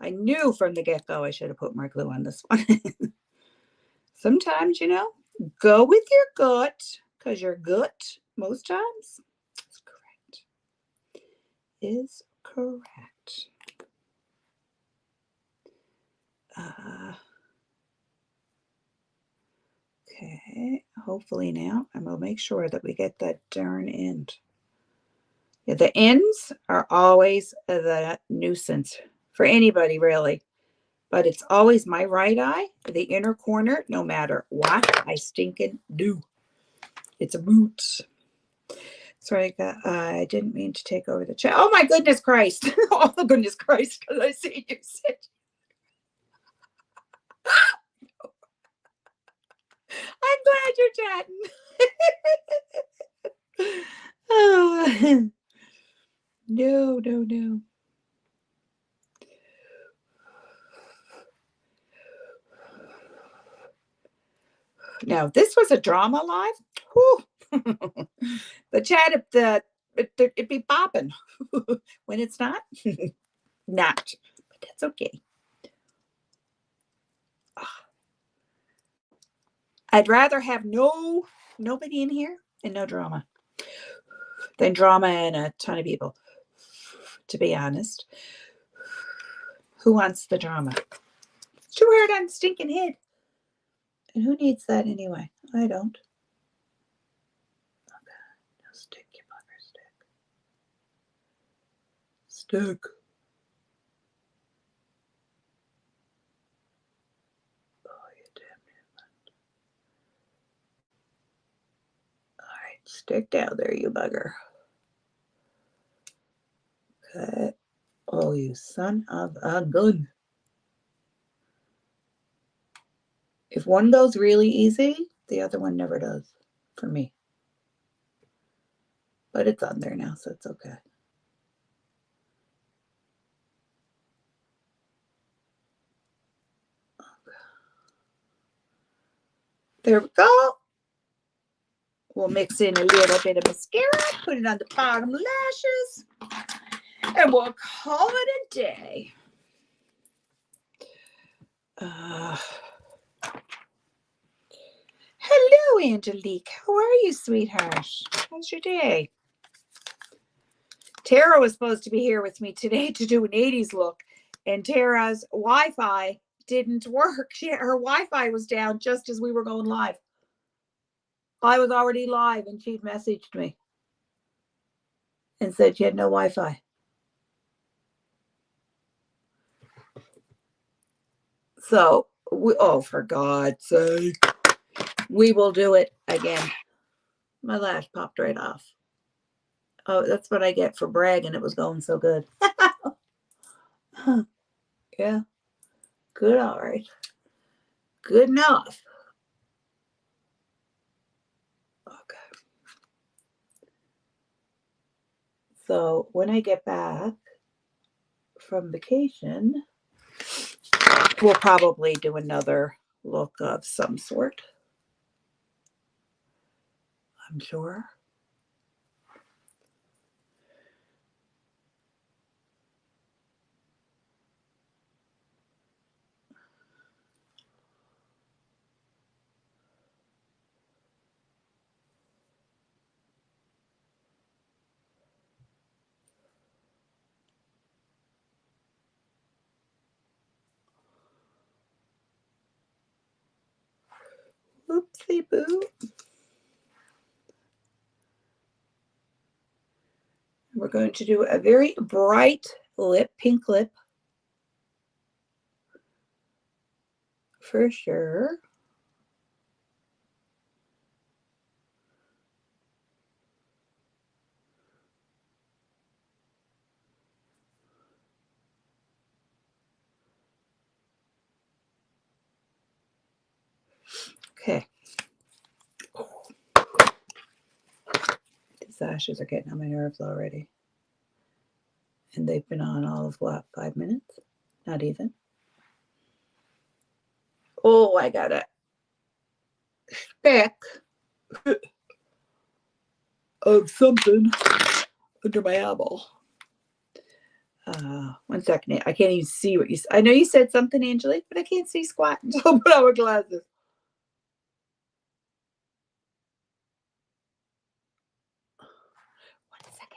I knew from the get-go I should have put more glue on this one. Sometimes, go with your gut, because your gut, most times, is correct. Is correct. Okay, hopefully now I'm going to make sure that we get that darn end. Yeah, the ends are always the nuisance for anybody, really. But it's always my right eye, the inner corner, no matter what I stinking do. It's a boot. Sorry, I didn't mean to take over the chat. Oh, my goodness Christ. Oh, the goodness Christ, because I see you sit. I'm glad you're chatting. Oh. No, no, no. Now, this was a drama live. Whew. The chat, it'd be popping. When it's not, not. But that's okay. I'd rather have nobody in here and no drama than drama and a ton of people, to be honest. Who wants the drama? It's too hard on stinking head. And who needs that anyway? I don't. Okay. Now stick, you bugger, stick. Stick. Stick down there, you bugger. Okay. Oh, you son of a gun. If one goes really easy, the other one never does for me. But it's on there now, so it's okay. There we go. We'll mix in a little bit of mascara, put it on the bottom lashes, and we'll call it a day. Hello, Angelique. How are you, sweetheart? How's your day? Tara was supposed to be here with me today to do an 80s look, and Tara's Wi-Fi didn't work. Her Wi-Fi was down just as we were going live. I was already live, and she'd messaged me and said she had no Wi-Fi. So, oh, for God's sake, we will do it again. My lash popped right off. Oh, that's what I get for bragging. It was going so good. Yeah. Good, all right. Good enough. Okay. So when I get back from vacation, we'll probably do another look of some sort. I'm sure. Oopsie boo. We're going to do a very bright lip, pink lip. For sure. Okay. These lashes are getting on my nerves already. And they've been on all of what, 5 minutes? Not even. Oh, I got a speck of something under my eyeball. 1 second. I can't even see what you said. I know you said something, Angelique, but I can't see squat until I put on my glasses. One second.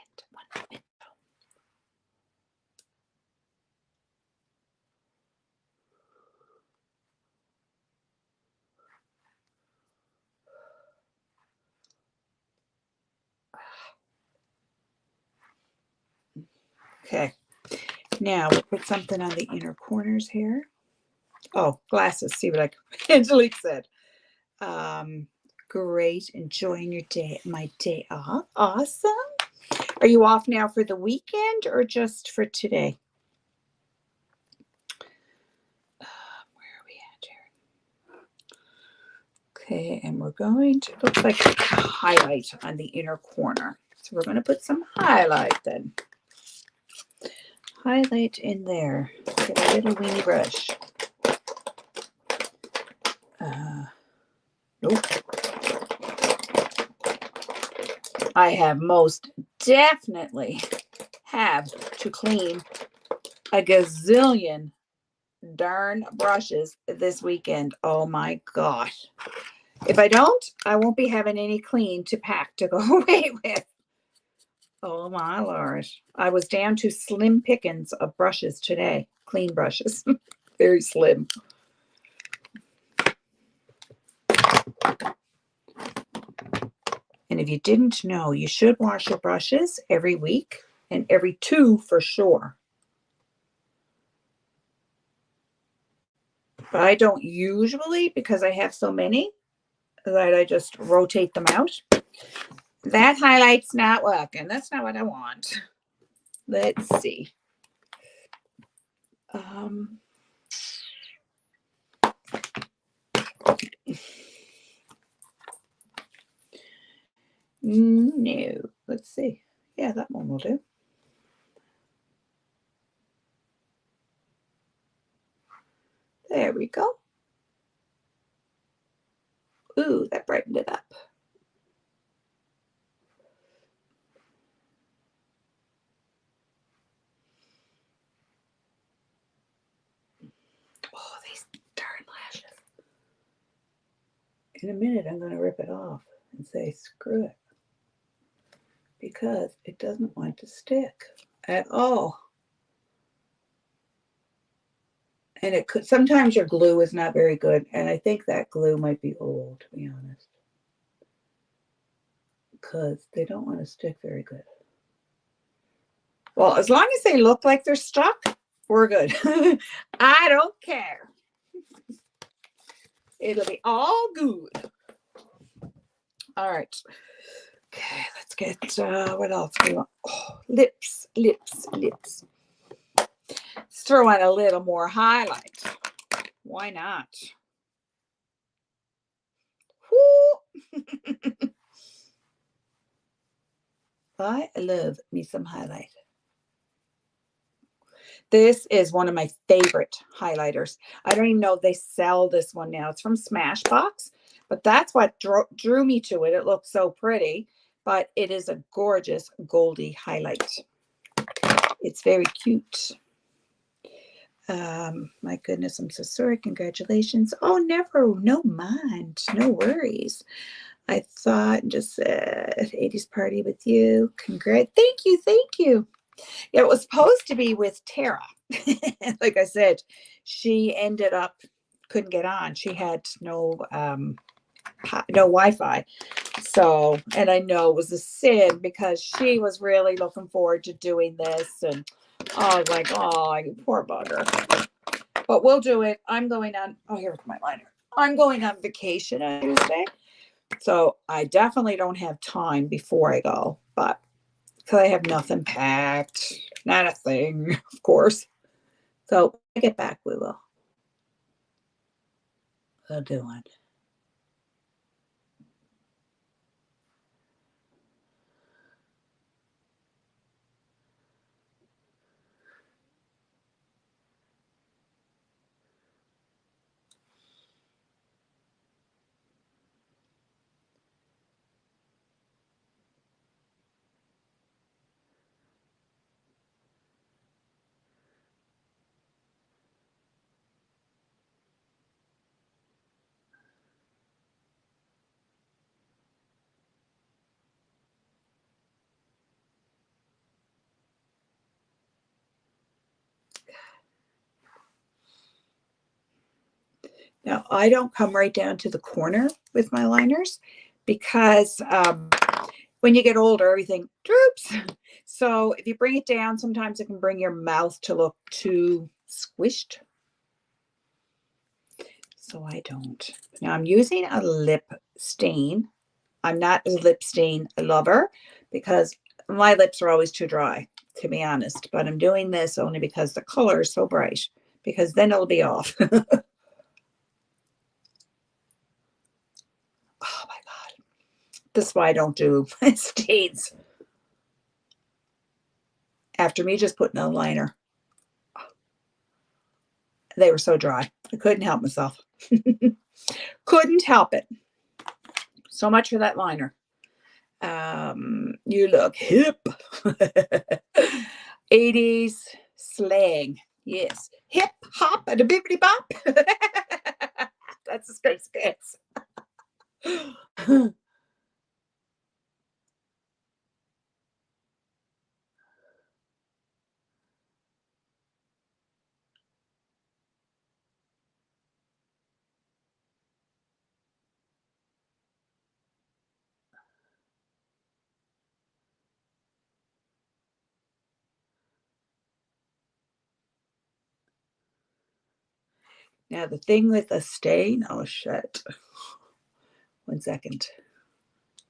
Okay. Now we'll put something on the inner corners here. Oh, glasses. See what Angelique said. Great. Enjoying your day, my day off. Awesome. Are you off now for the weekend or just for today? Where are we at here? Okay, and we're going to look like a highlight on the inner corner. So we're going to put some highlight then. Highlight in there. Get a little weenie brush. Nope. I have most definitely have to clean a gazillion darn brushes this weekend. Oh my gosh. If I don't, I won't be having any clean to pack to go away with. Oh my Lord. I was down to slim pickings of brushes today. Clean brushes. Very slim. And if you didn't know, you should wash your brushes every week and every 2 for sure. But I don't usually because I have so many that I just rotate them out. That highlight's not working. That's not what I want. Let's see. No. Let's see. Yeah, that one will do. There we go. Ooh, that brightened it up. Oh, these darn lashes. In a minute, I'm going to rip it off and say, screw it. Because it doesn't want to stick at all. And it could, sometimes your glue is not very good. And I think that glue might be old, to be honest. Because they don't want to stick very good. Well, as long as they look like they're stuck, we're good. I don't care. It'll be all good. All right. Okay, let's get, what else do we want? Oh, lips. Let's throw in a little more highlight. Why not? I love me some highlight. This is one of my favorite highlighters. I don't even know if they sell this one now. It's from Smashbox, but that's what drew me to it. It looks so pretty, but it is a gorgeous goldy highlight. It's very cute. My goodness, I'm so sorry. Congratulations. Oh, never, no mind, no worries. I thought just said 80's party with you. Congrats. Thank you. Yeah, it was supposed to be with Tara. Like I said, she ended up couldn't get on. She had no Wi-Fi. So, and I know it was a sin because she was really looking forward to doing this, and I was like, oh, poor bugger. But we'll do it. I'm going on. Oh, here's my liner. I'm going on vacation on Tuesday, so I definitely don't have time before I go. But because I have nothing packed, not a thing, of course. So when I get back, we'll do it. Now, I don't come right down to the corner with my liners because when you get older, everything droops. So if you bring it down, sometimes it can bring your mouth to look too squished. So I don't. Now I'm using a lip stain. I'm not a lip stain lover because my lips are always too dry, to be honest. But I'm doing this only because the color is so bright, because then it'll be off. Oh my God. This is why I don't do stains. After me just putting a liner. They were so dry. I couldn't help myself. Couldn't help it. So much for that liner. You look hip. 80's slang. Yes. Hip hop and a bibbity bop. That's as good as it gets. Now the thing with a stain, oh shit. 1 second.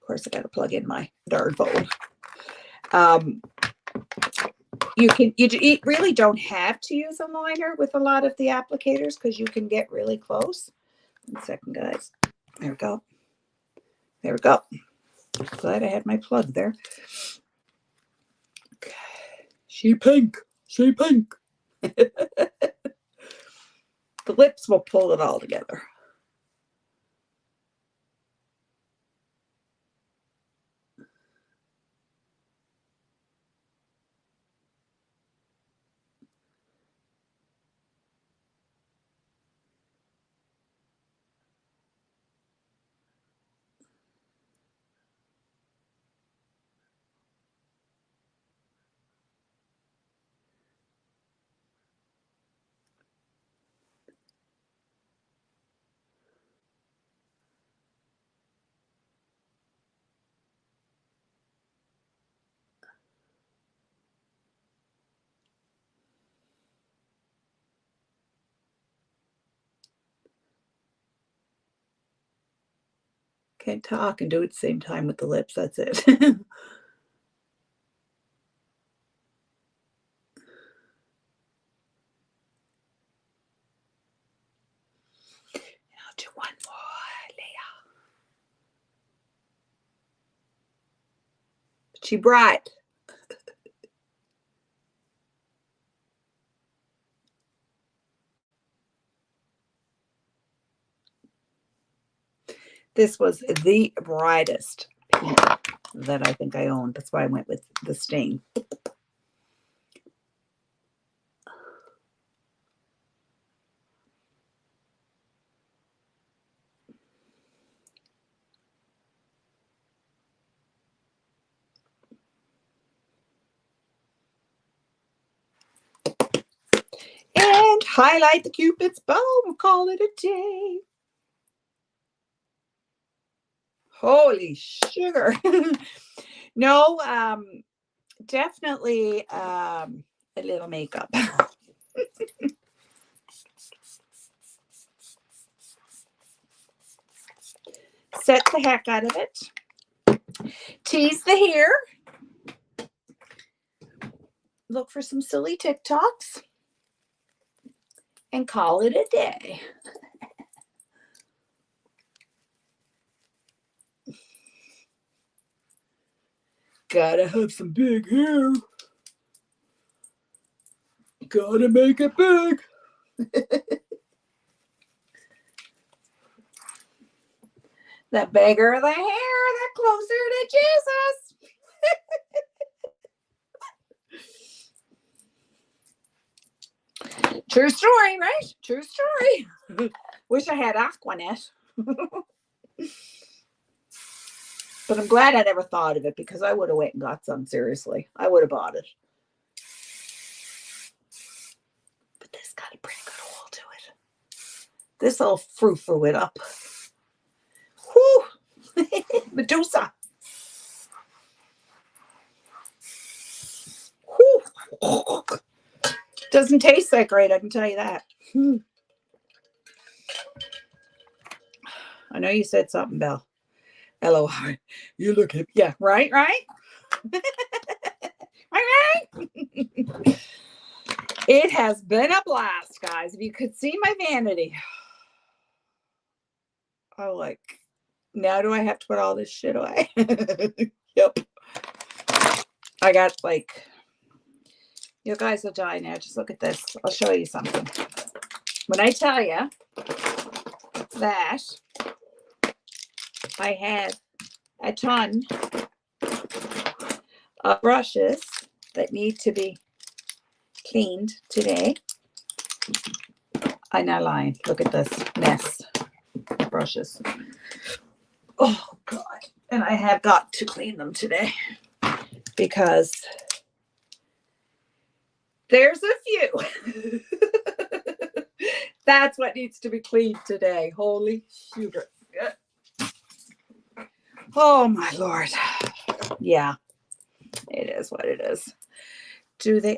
course, I got to plug in my darn phone. You really don't have to use a liner with a lot of the applicators because you can get really close. 1 second, guys. There we go. There we go. Glad I had my plug there. Okay. She pink. She pink. The lips will pull it all together. Can't talk and do it at the same time with the lips. That's it. I'll do one more layer. She bright. This was the brightest pink that I think I owned. That's why I went with the stain. And highlight the Cupid's bow. We'll call it a day. Holy sugar. No, definitely a little makeup. Set the heck out of it. Tease the hair. Look for some silly TikToks. And call it a day. Gotta have some big hair. Gotta make it big. The bigger the hair, the closer to Jesus. True story, right? True story. Wish I had Aquanet. But I'm glad I never thought of it because I would have went and got some, seriously. I would have bought it. But this got a pretty good hole to it. This will frou-frou it up. Whew! Medusa. Whew. Doesn't taste that great, I can tell you that. I know you said something, Belle. LOL. You look hip. Yeah, right? Right? It has been a blast, guys. If you could see my vanity. Oh, like, now do I have to put all this shit away? Yep. I got, like, you guys will die now. Just look at this. I'll show you something. When I tell you that I have a ton of brushes that need to be cleaned today, I'm not lying. Look at this mess of brushes. Oh, God. And I have got to clean them today because there's a few. That's what needs to be cleaned today. Holy sugar. Oh, my Lord. Yeah, it is what it is. Do they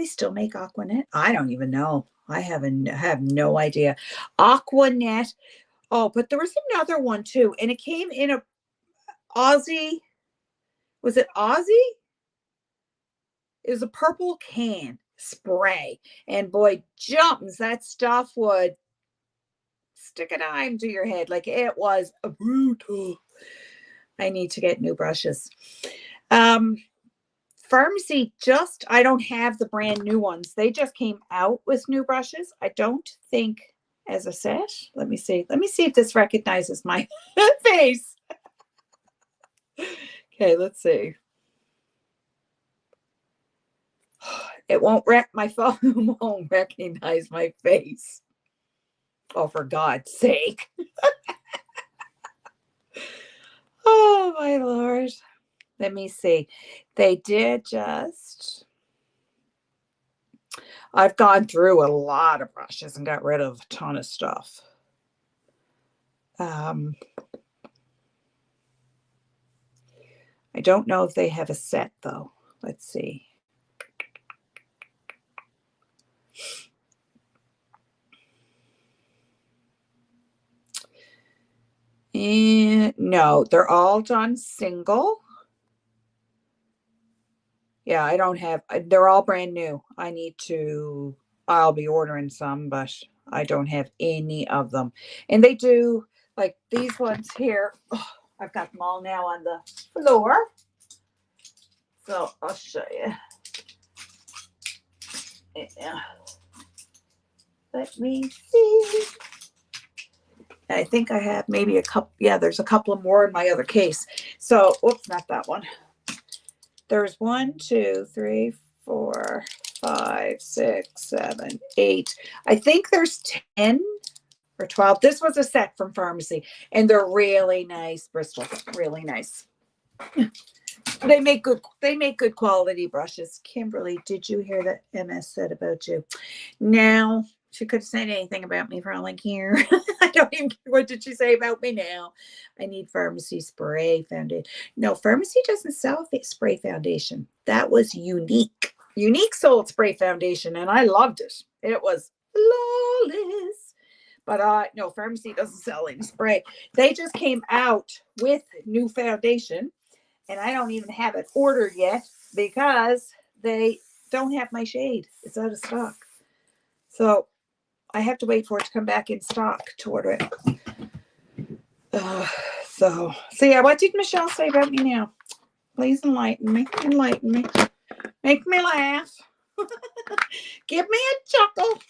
still make Aquanet? I don't even know. I have no idea. Aquanet. Oh, but there was another one too. And it came in Aussie. Was it Aussie? It was a purple can spray. And boy, jumps, that stuff would stick a dime to your head. Like it was brutal. I need to get new brushes. Pharmacy just, I don't have the brand new ones. They just came out with new brushes. I don't think as a set. Let me see. Let me see if this recognizes my face. Okay, let's see. It won't my phone won't recognize my face. Oh, for God's sake. Oh, my Lord. Let me see. They did just, I've gone through a lot of brushes and got rid of a ton of stuff. I don't know if they have a set though. Let's see. And no, they're all done single. Yeah, I don't have, they're all brand new. I'll be ordering some, but I don't have any of them. And they do, like these ones here, I've got them all now on the floor. So I'll show you. Yeah. Let me see. I think I have maybe a couple. Yeah, there's a couple more in my other case. So, oops, not that one. There's 1, 2, 3, 4, 5, 6, 7, 8. I think there's 10 or 12. This was a set from Pharmacy, and they're really nice bristles. Really nice. They make good quality brushes. Kimberly, did you hear that MS said about you? No, she could have said anything about me for all I care. I don't even care. What did she say about me now? I need Pharmacy spray foundation. No, Pharmacy doesn't sell spray foundation. That was Unique. Unique sold spray foundation, and I loved it. It was flawless. But no, Pharmacy doesn't sell any spray. They just came out with new foundation. And I don't even have it ordered yet because they don't have my shade. It's out of stock. So I have to wait for it to come back in stock to order it. So yeah, what did Michelle say about me now? Please enlighten me. Enlighten me. Make me laugh. Give me a chuckle.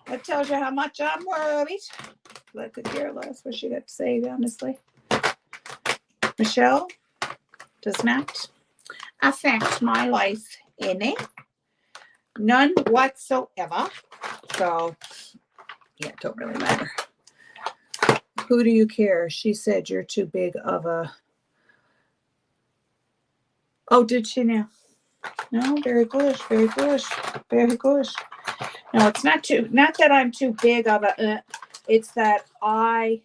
That tells you how much I'm worried. I could care less what she got to say, honestly. Michelle does not affect my life any. None whatsoever. So, yeah, it don't really matter. Who do you care? She said you're too big of a... Oh, did she now? No, very good, very good, very good. No, it's not that I'm too big of a... it's that I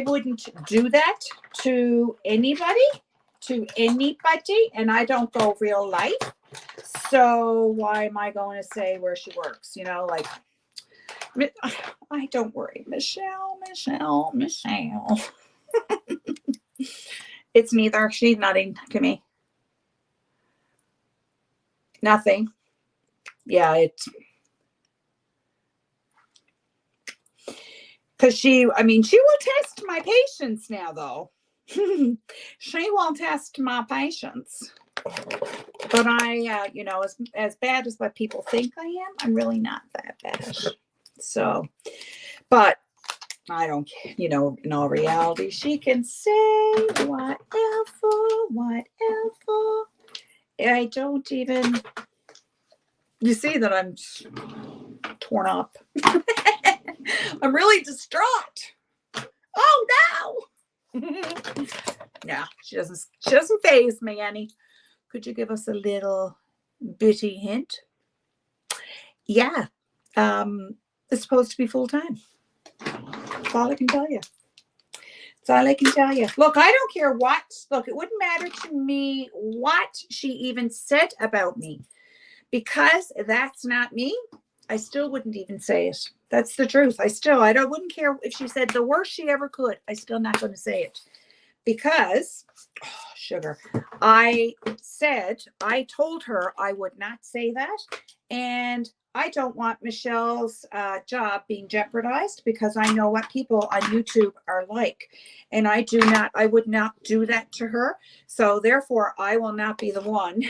wouldn't do that to anybody, and I don't go real life. So why am I going to say where she works? You know, like, I don't worry, Michelle. It's neither. She's nothing to me. Nothing. Yeah, it's because she will test my patience now, though. She will test my patience. But I, as bad as what people think I am, I'm really not that bad. So, but I don't, in all reality, she can say whatever. I don't even, you see that I'm torn up. I'm really distraught. Oh no. Yeah, she doesn't faze me any. Could you give us a little bitty hint? Yeah. It's supposed to be full-time. That's all I can tell you. That's all I can tell you. Look, I don't care what. Look, it wouldn't matter to me what she even said about me, because that's not me. I still wouldn't even say it. That's the truth. I wouldn't care if she said the worst she ever could. I still not going to say it because, oh, sugar, I told her I would not say that. And I don't want Michelle's job being jeopardized because I know what people on YouTube are like. And I would not do that to her. So therefore, I will not be the one,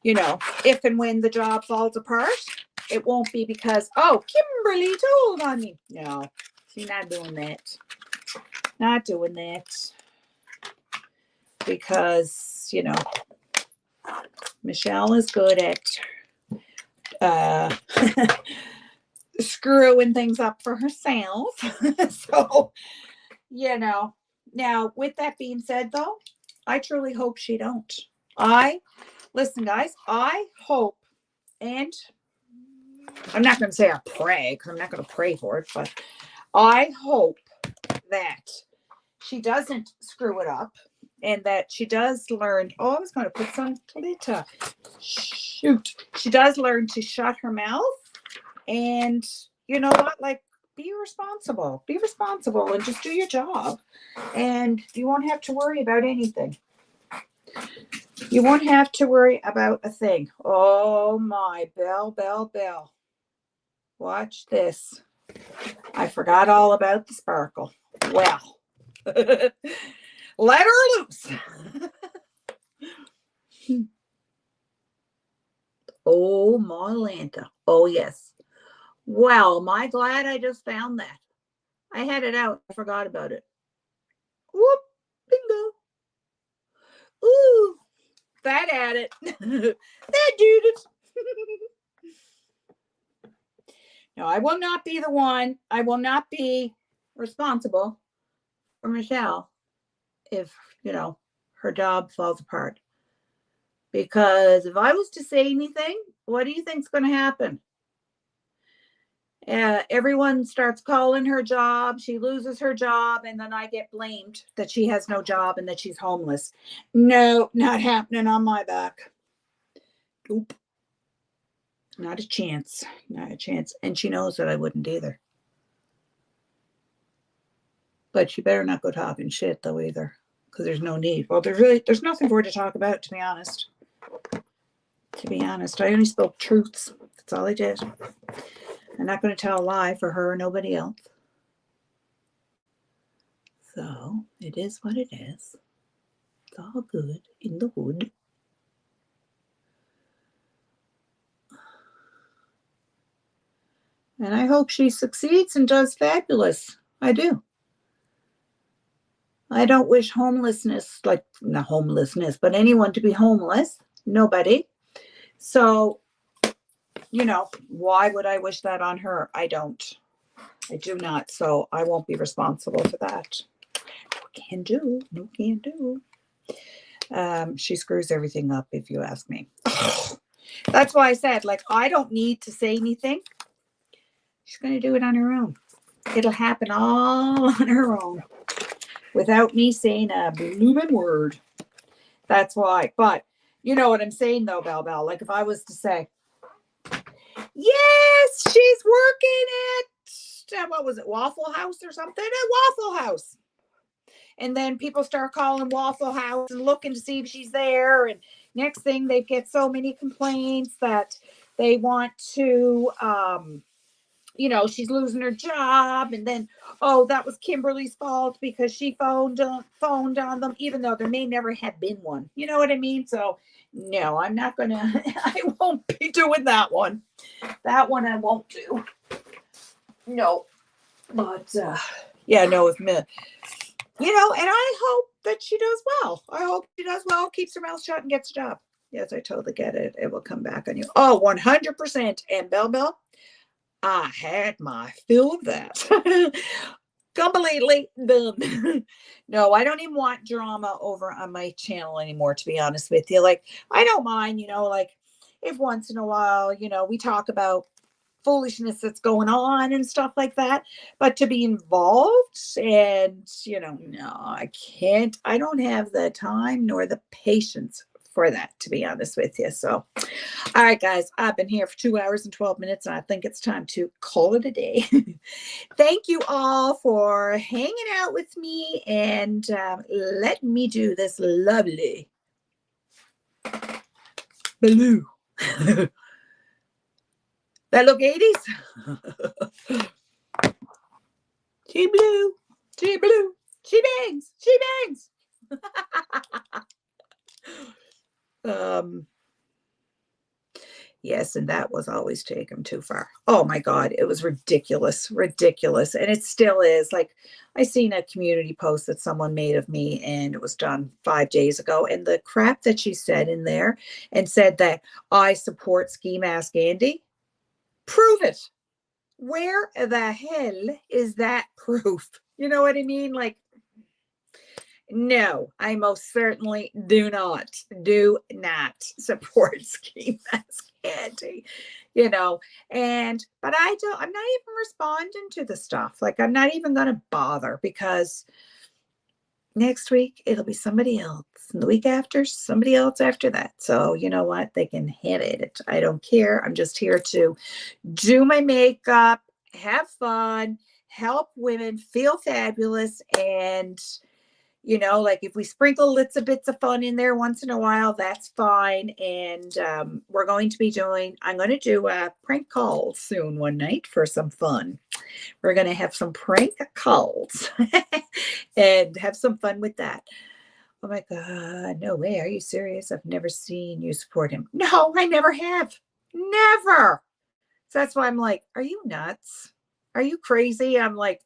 if and when the job falls apart. It won't be because, oh, Kimberly told on me. No, she's not doing that. Not doing that. Because, Michelle is good at screwing things up for herself. So, now with that being said, though, I truly hope she don't. Listen, guys, I hope, and I'm not going to say I pray because I'm not going to pray for it, but I hope that she doesn't screw it up and that she does learn. Oh, I was going to put some glitter. Shoot. She does learn to shut her mouth and you know what? Like, be responsible and just do your job and you won't have to worry about anything. You won't have to worry about a thing. Oh my, Belle. Watch this. I forgot all about the sparkle. Well, let her loose. Oh, my Lanta. Oh, yes. Well, my glad I just found that. I had it out. I forgot about it. Whoop. Bingo. Ooh. That had it. That did it. No, I will not be the one. I will not be responsible for Michelle if, her job falls apart. Because if I was to say anything, what do you think's going to happen? Everyone starts calling her job. She loses her job, and then I get blamed that she has no job and that she's homeless. No, not happening on my back. Nope. Not a chance. Not a chance. And she knows that I wouldn't either. But she better not go talking shit, though, either. Because there's no need. Well, there's nothing for her to talk about, to be honest. I only spoke truths. That's all I did. I'm not going to tell a lie for her or nobody else. So, it is what it is. It's all good in the hood. And I hope she succeeds and does fabulous. I do. I don't wish homelessness, like not homelessness, but anyone to be homeless. Nobody. So, why would I wish that on her? I don't. I do not. So I won't be responsible for that. No can do. She screws everything up, if you ask me. That's why I said, I don't need to say anything. She's going to do it on her own. It'll happen all on her own without me saying a blooming word. That's why. But you know what I'm saying, though, Belle. Like if I was to say, yes, she's working at, what was it, Waffle House or something? At Waffle House. And then people start calling Waffle House and looking to see if she's there. And next thing, they get so many complaints that they want to, she's losing her job. And then, oh, that was Kimberly's fault because she phoned on them, even though there may never have been one. You know what I mean? So, no, I'm not going to, I won't be doing that one. That one I won't do. No. But, no, with me. And I hope that she does well. I hope she does well, keeps her mouth shut, and gets a job. Yes, I totally get it. It will come back on you. Oh, 100%. And Belle, I had my fill of that. Completely done. No, I don't even want drama over on my channel anymore, to be honest with you. I don't mind, if once in a while, we talk about foolishness that's going on and stuff like that, but to be involved and no, I can't. I don't have the time nor the patience for that, to be honest with you. So, all right, guys, I've been here for 2 hours and 12 minutes, and I think it's time to call it a day. Thank you all for hanging out with me and let me do this lovely blue. That look 80s? She blue. She blue. She bangs. She bangs. Yes, and that was always taken too far. Oh my God, it was ridiculous, ridiculous. And it still is. Like, I seen a community post that someone made of me, and it was done 5 days ago. And the crap that she said in there and said that I support Ski Mask Andy. Prove it. Where the hell is that proof? You know what I mean? Like, no, I most certainly do not support Ski Mask Andy, you know. But I'm not even responding to the stuff. Like, I'm not even going to bother, because next week it'll be somebody else, and the week after somebody else after that. So you know what? They can hit it. I don't care. I'm just here to do my makeup, have fun, help women feel fabulous, and you know, like, if we sprinkle little bits of fun in there once in a while, that's fine. And I'm going to do a prank call soon one night for some fun. We're going to have some prank calls and have some fun with that. Oh my God, no way. Are you serious? I've never seen you support him. No, I never have. Never. So that's why I'm like, are you nuts? Are you crazy? I'm like,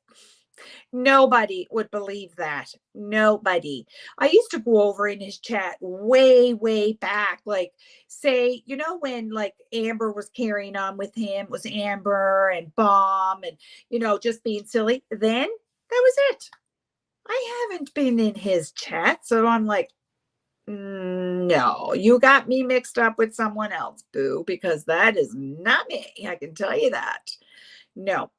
nobody would believe that. Nobody. I used to go over in his chat way, way back, like, say, you know, when like Amber was carrying on with him, it was Amber and Bomb and, you know, just being silly. Then that was it. I haven't been in his chat. So I'm like, no, you got me mixed up with someone else, boo, because that is not me. I can tell you that. No.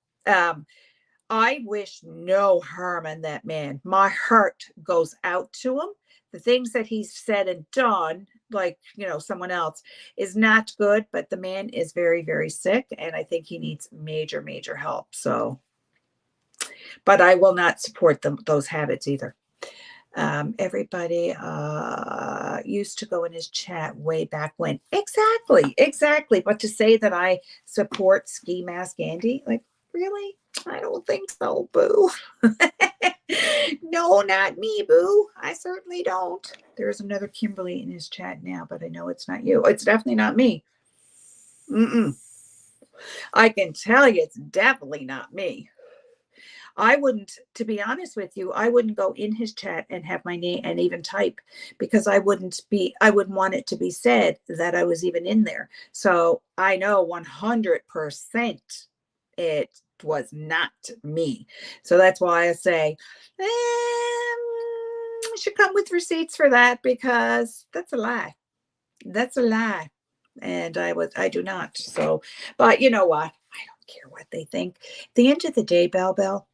I wish no harm on that man. My heart goes out to him. The things that he's said and done, like, you know, someone else, is not good, but the man is very, very sick, and I think he needs major, major help. So, but I will not support those habits either. Everybody used to go in his chat way back when. Exactly. But to say that I support Ski Mask Andy, like, really? I don't think so, boo. No, not me, boo. I certainly don't. There's another Kimberly in his chat now, but I know it's not you. It's definitely not me. I can tell you it's definitely not me. I wouldn't, to be honest with you, I wouldn't go in his chat and have my name and even type, because I wouldn't want it to be said that I was even in there. So I know 100% it was not me. So that's why I say, I should come with receipts for that, because that's a lie. That's a lie. And I do not. So, but you know what? I don't care what they think. At the end of the day, Bell,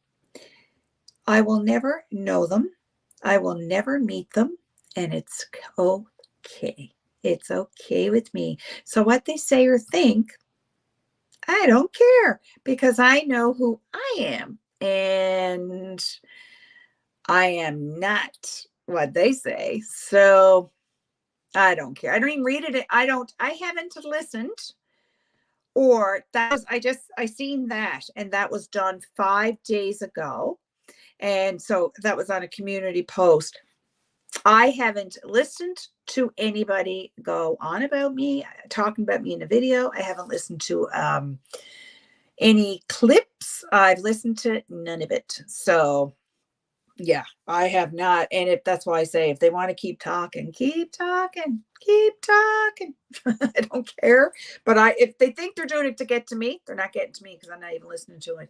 I will never know them. I will never meet them. And it's okay. It's okay with me. So what they say or think, I don't care, because I know who I am. And I am not what they say. So I don't care. I don't even read it. I haven't listened. Or that was, I seen that, and that was done 5 days ago. And so that was on a community post. I haven't listened to anybody go on about me, talking about me in a video. I haven't listened to any clips. I've listened to none of it. So yeah, I have not. And that's why I say, if they want to keep talking, keep talking. I don't care. But if they think they're doing it to get to me, they're not getting to me, because I'm not even listening to it.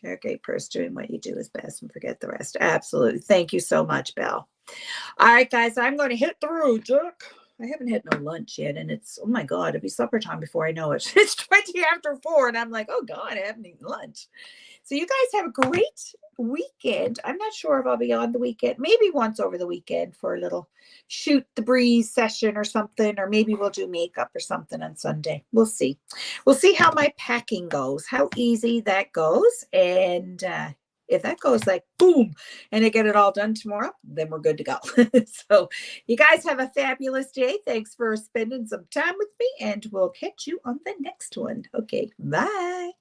You're a great person. Doing what you do is best, and forget the rest. Absolutely. Thank you so much, Belle. All right, guys, I'm going to hit the road, Jack. I haven't had no lunch yet, and it's, oh my God, it'll be supper time before I know it. It's 20 after 4, and I'm like, oh God, I haven't eaten lunch. So you guys have a great weekend. I'm not sure if I'll be on the weekend, maybe once over the weekend for a little shoot the breeze session or something, or maybe we'll do makeup or something on Sunday. We'll see. We'll see how my packing goes, how easy that goes. And if that goes like boom and I get it all done tomorrow, then we're good to go. So you guys have a fabulous day. Thanks for spending some time with me, and we'll catch you on the next one. Okay, bye.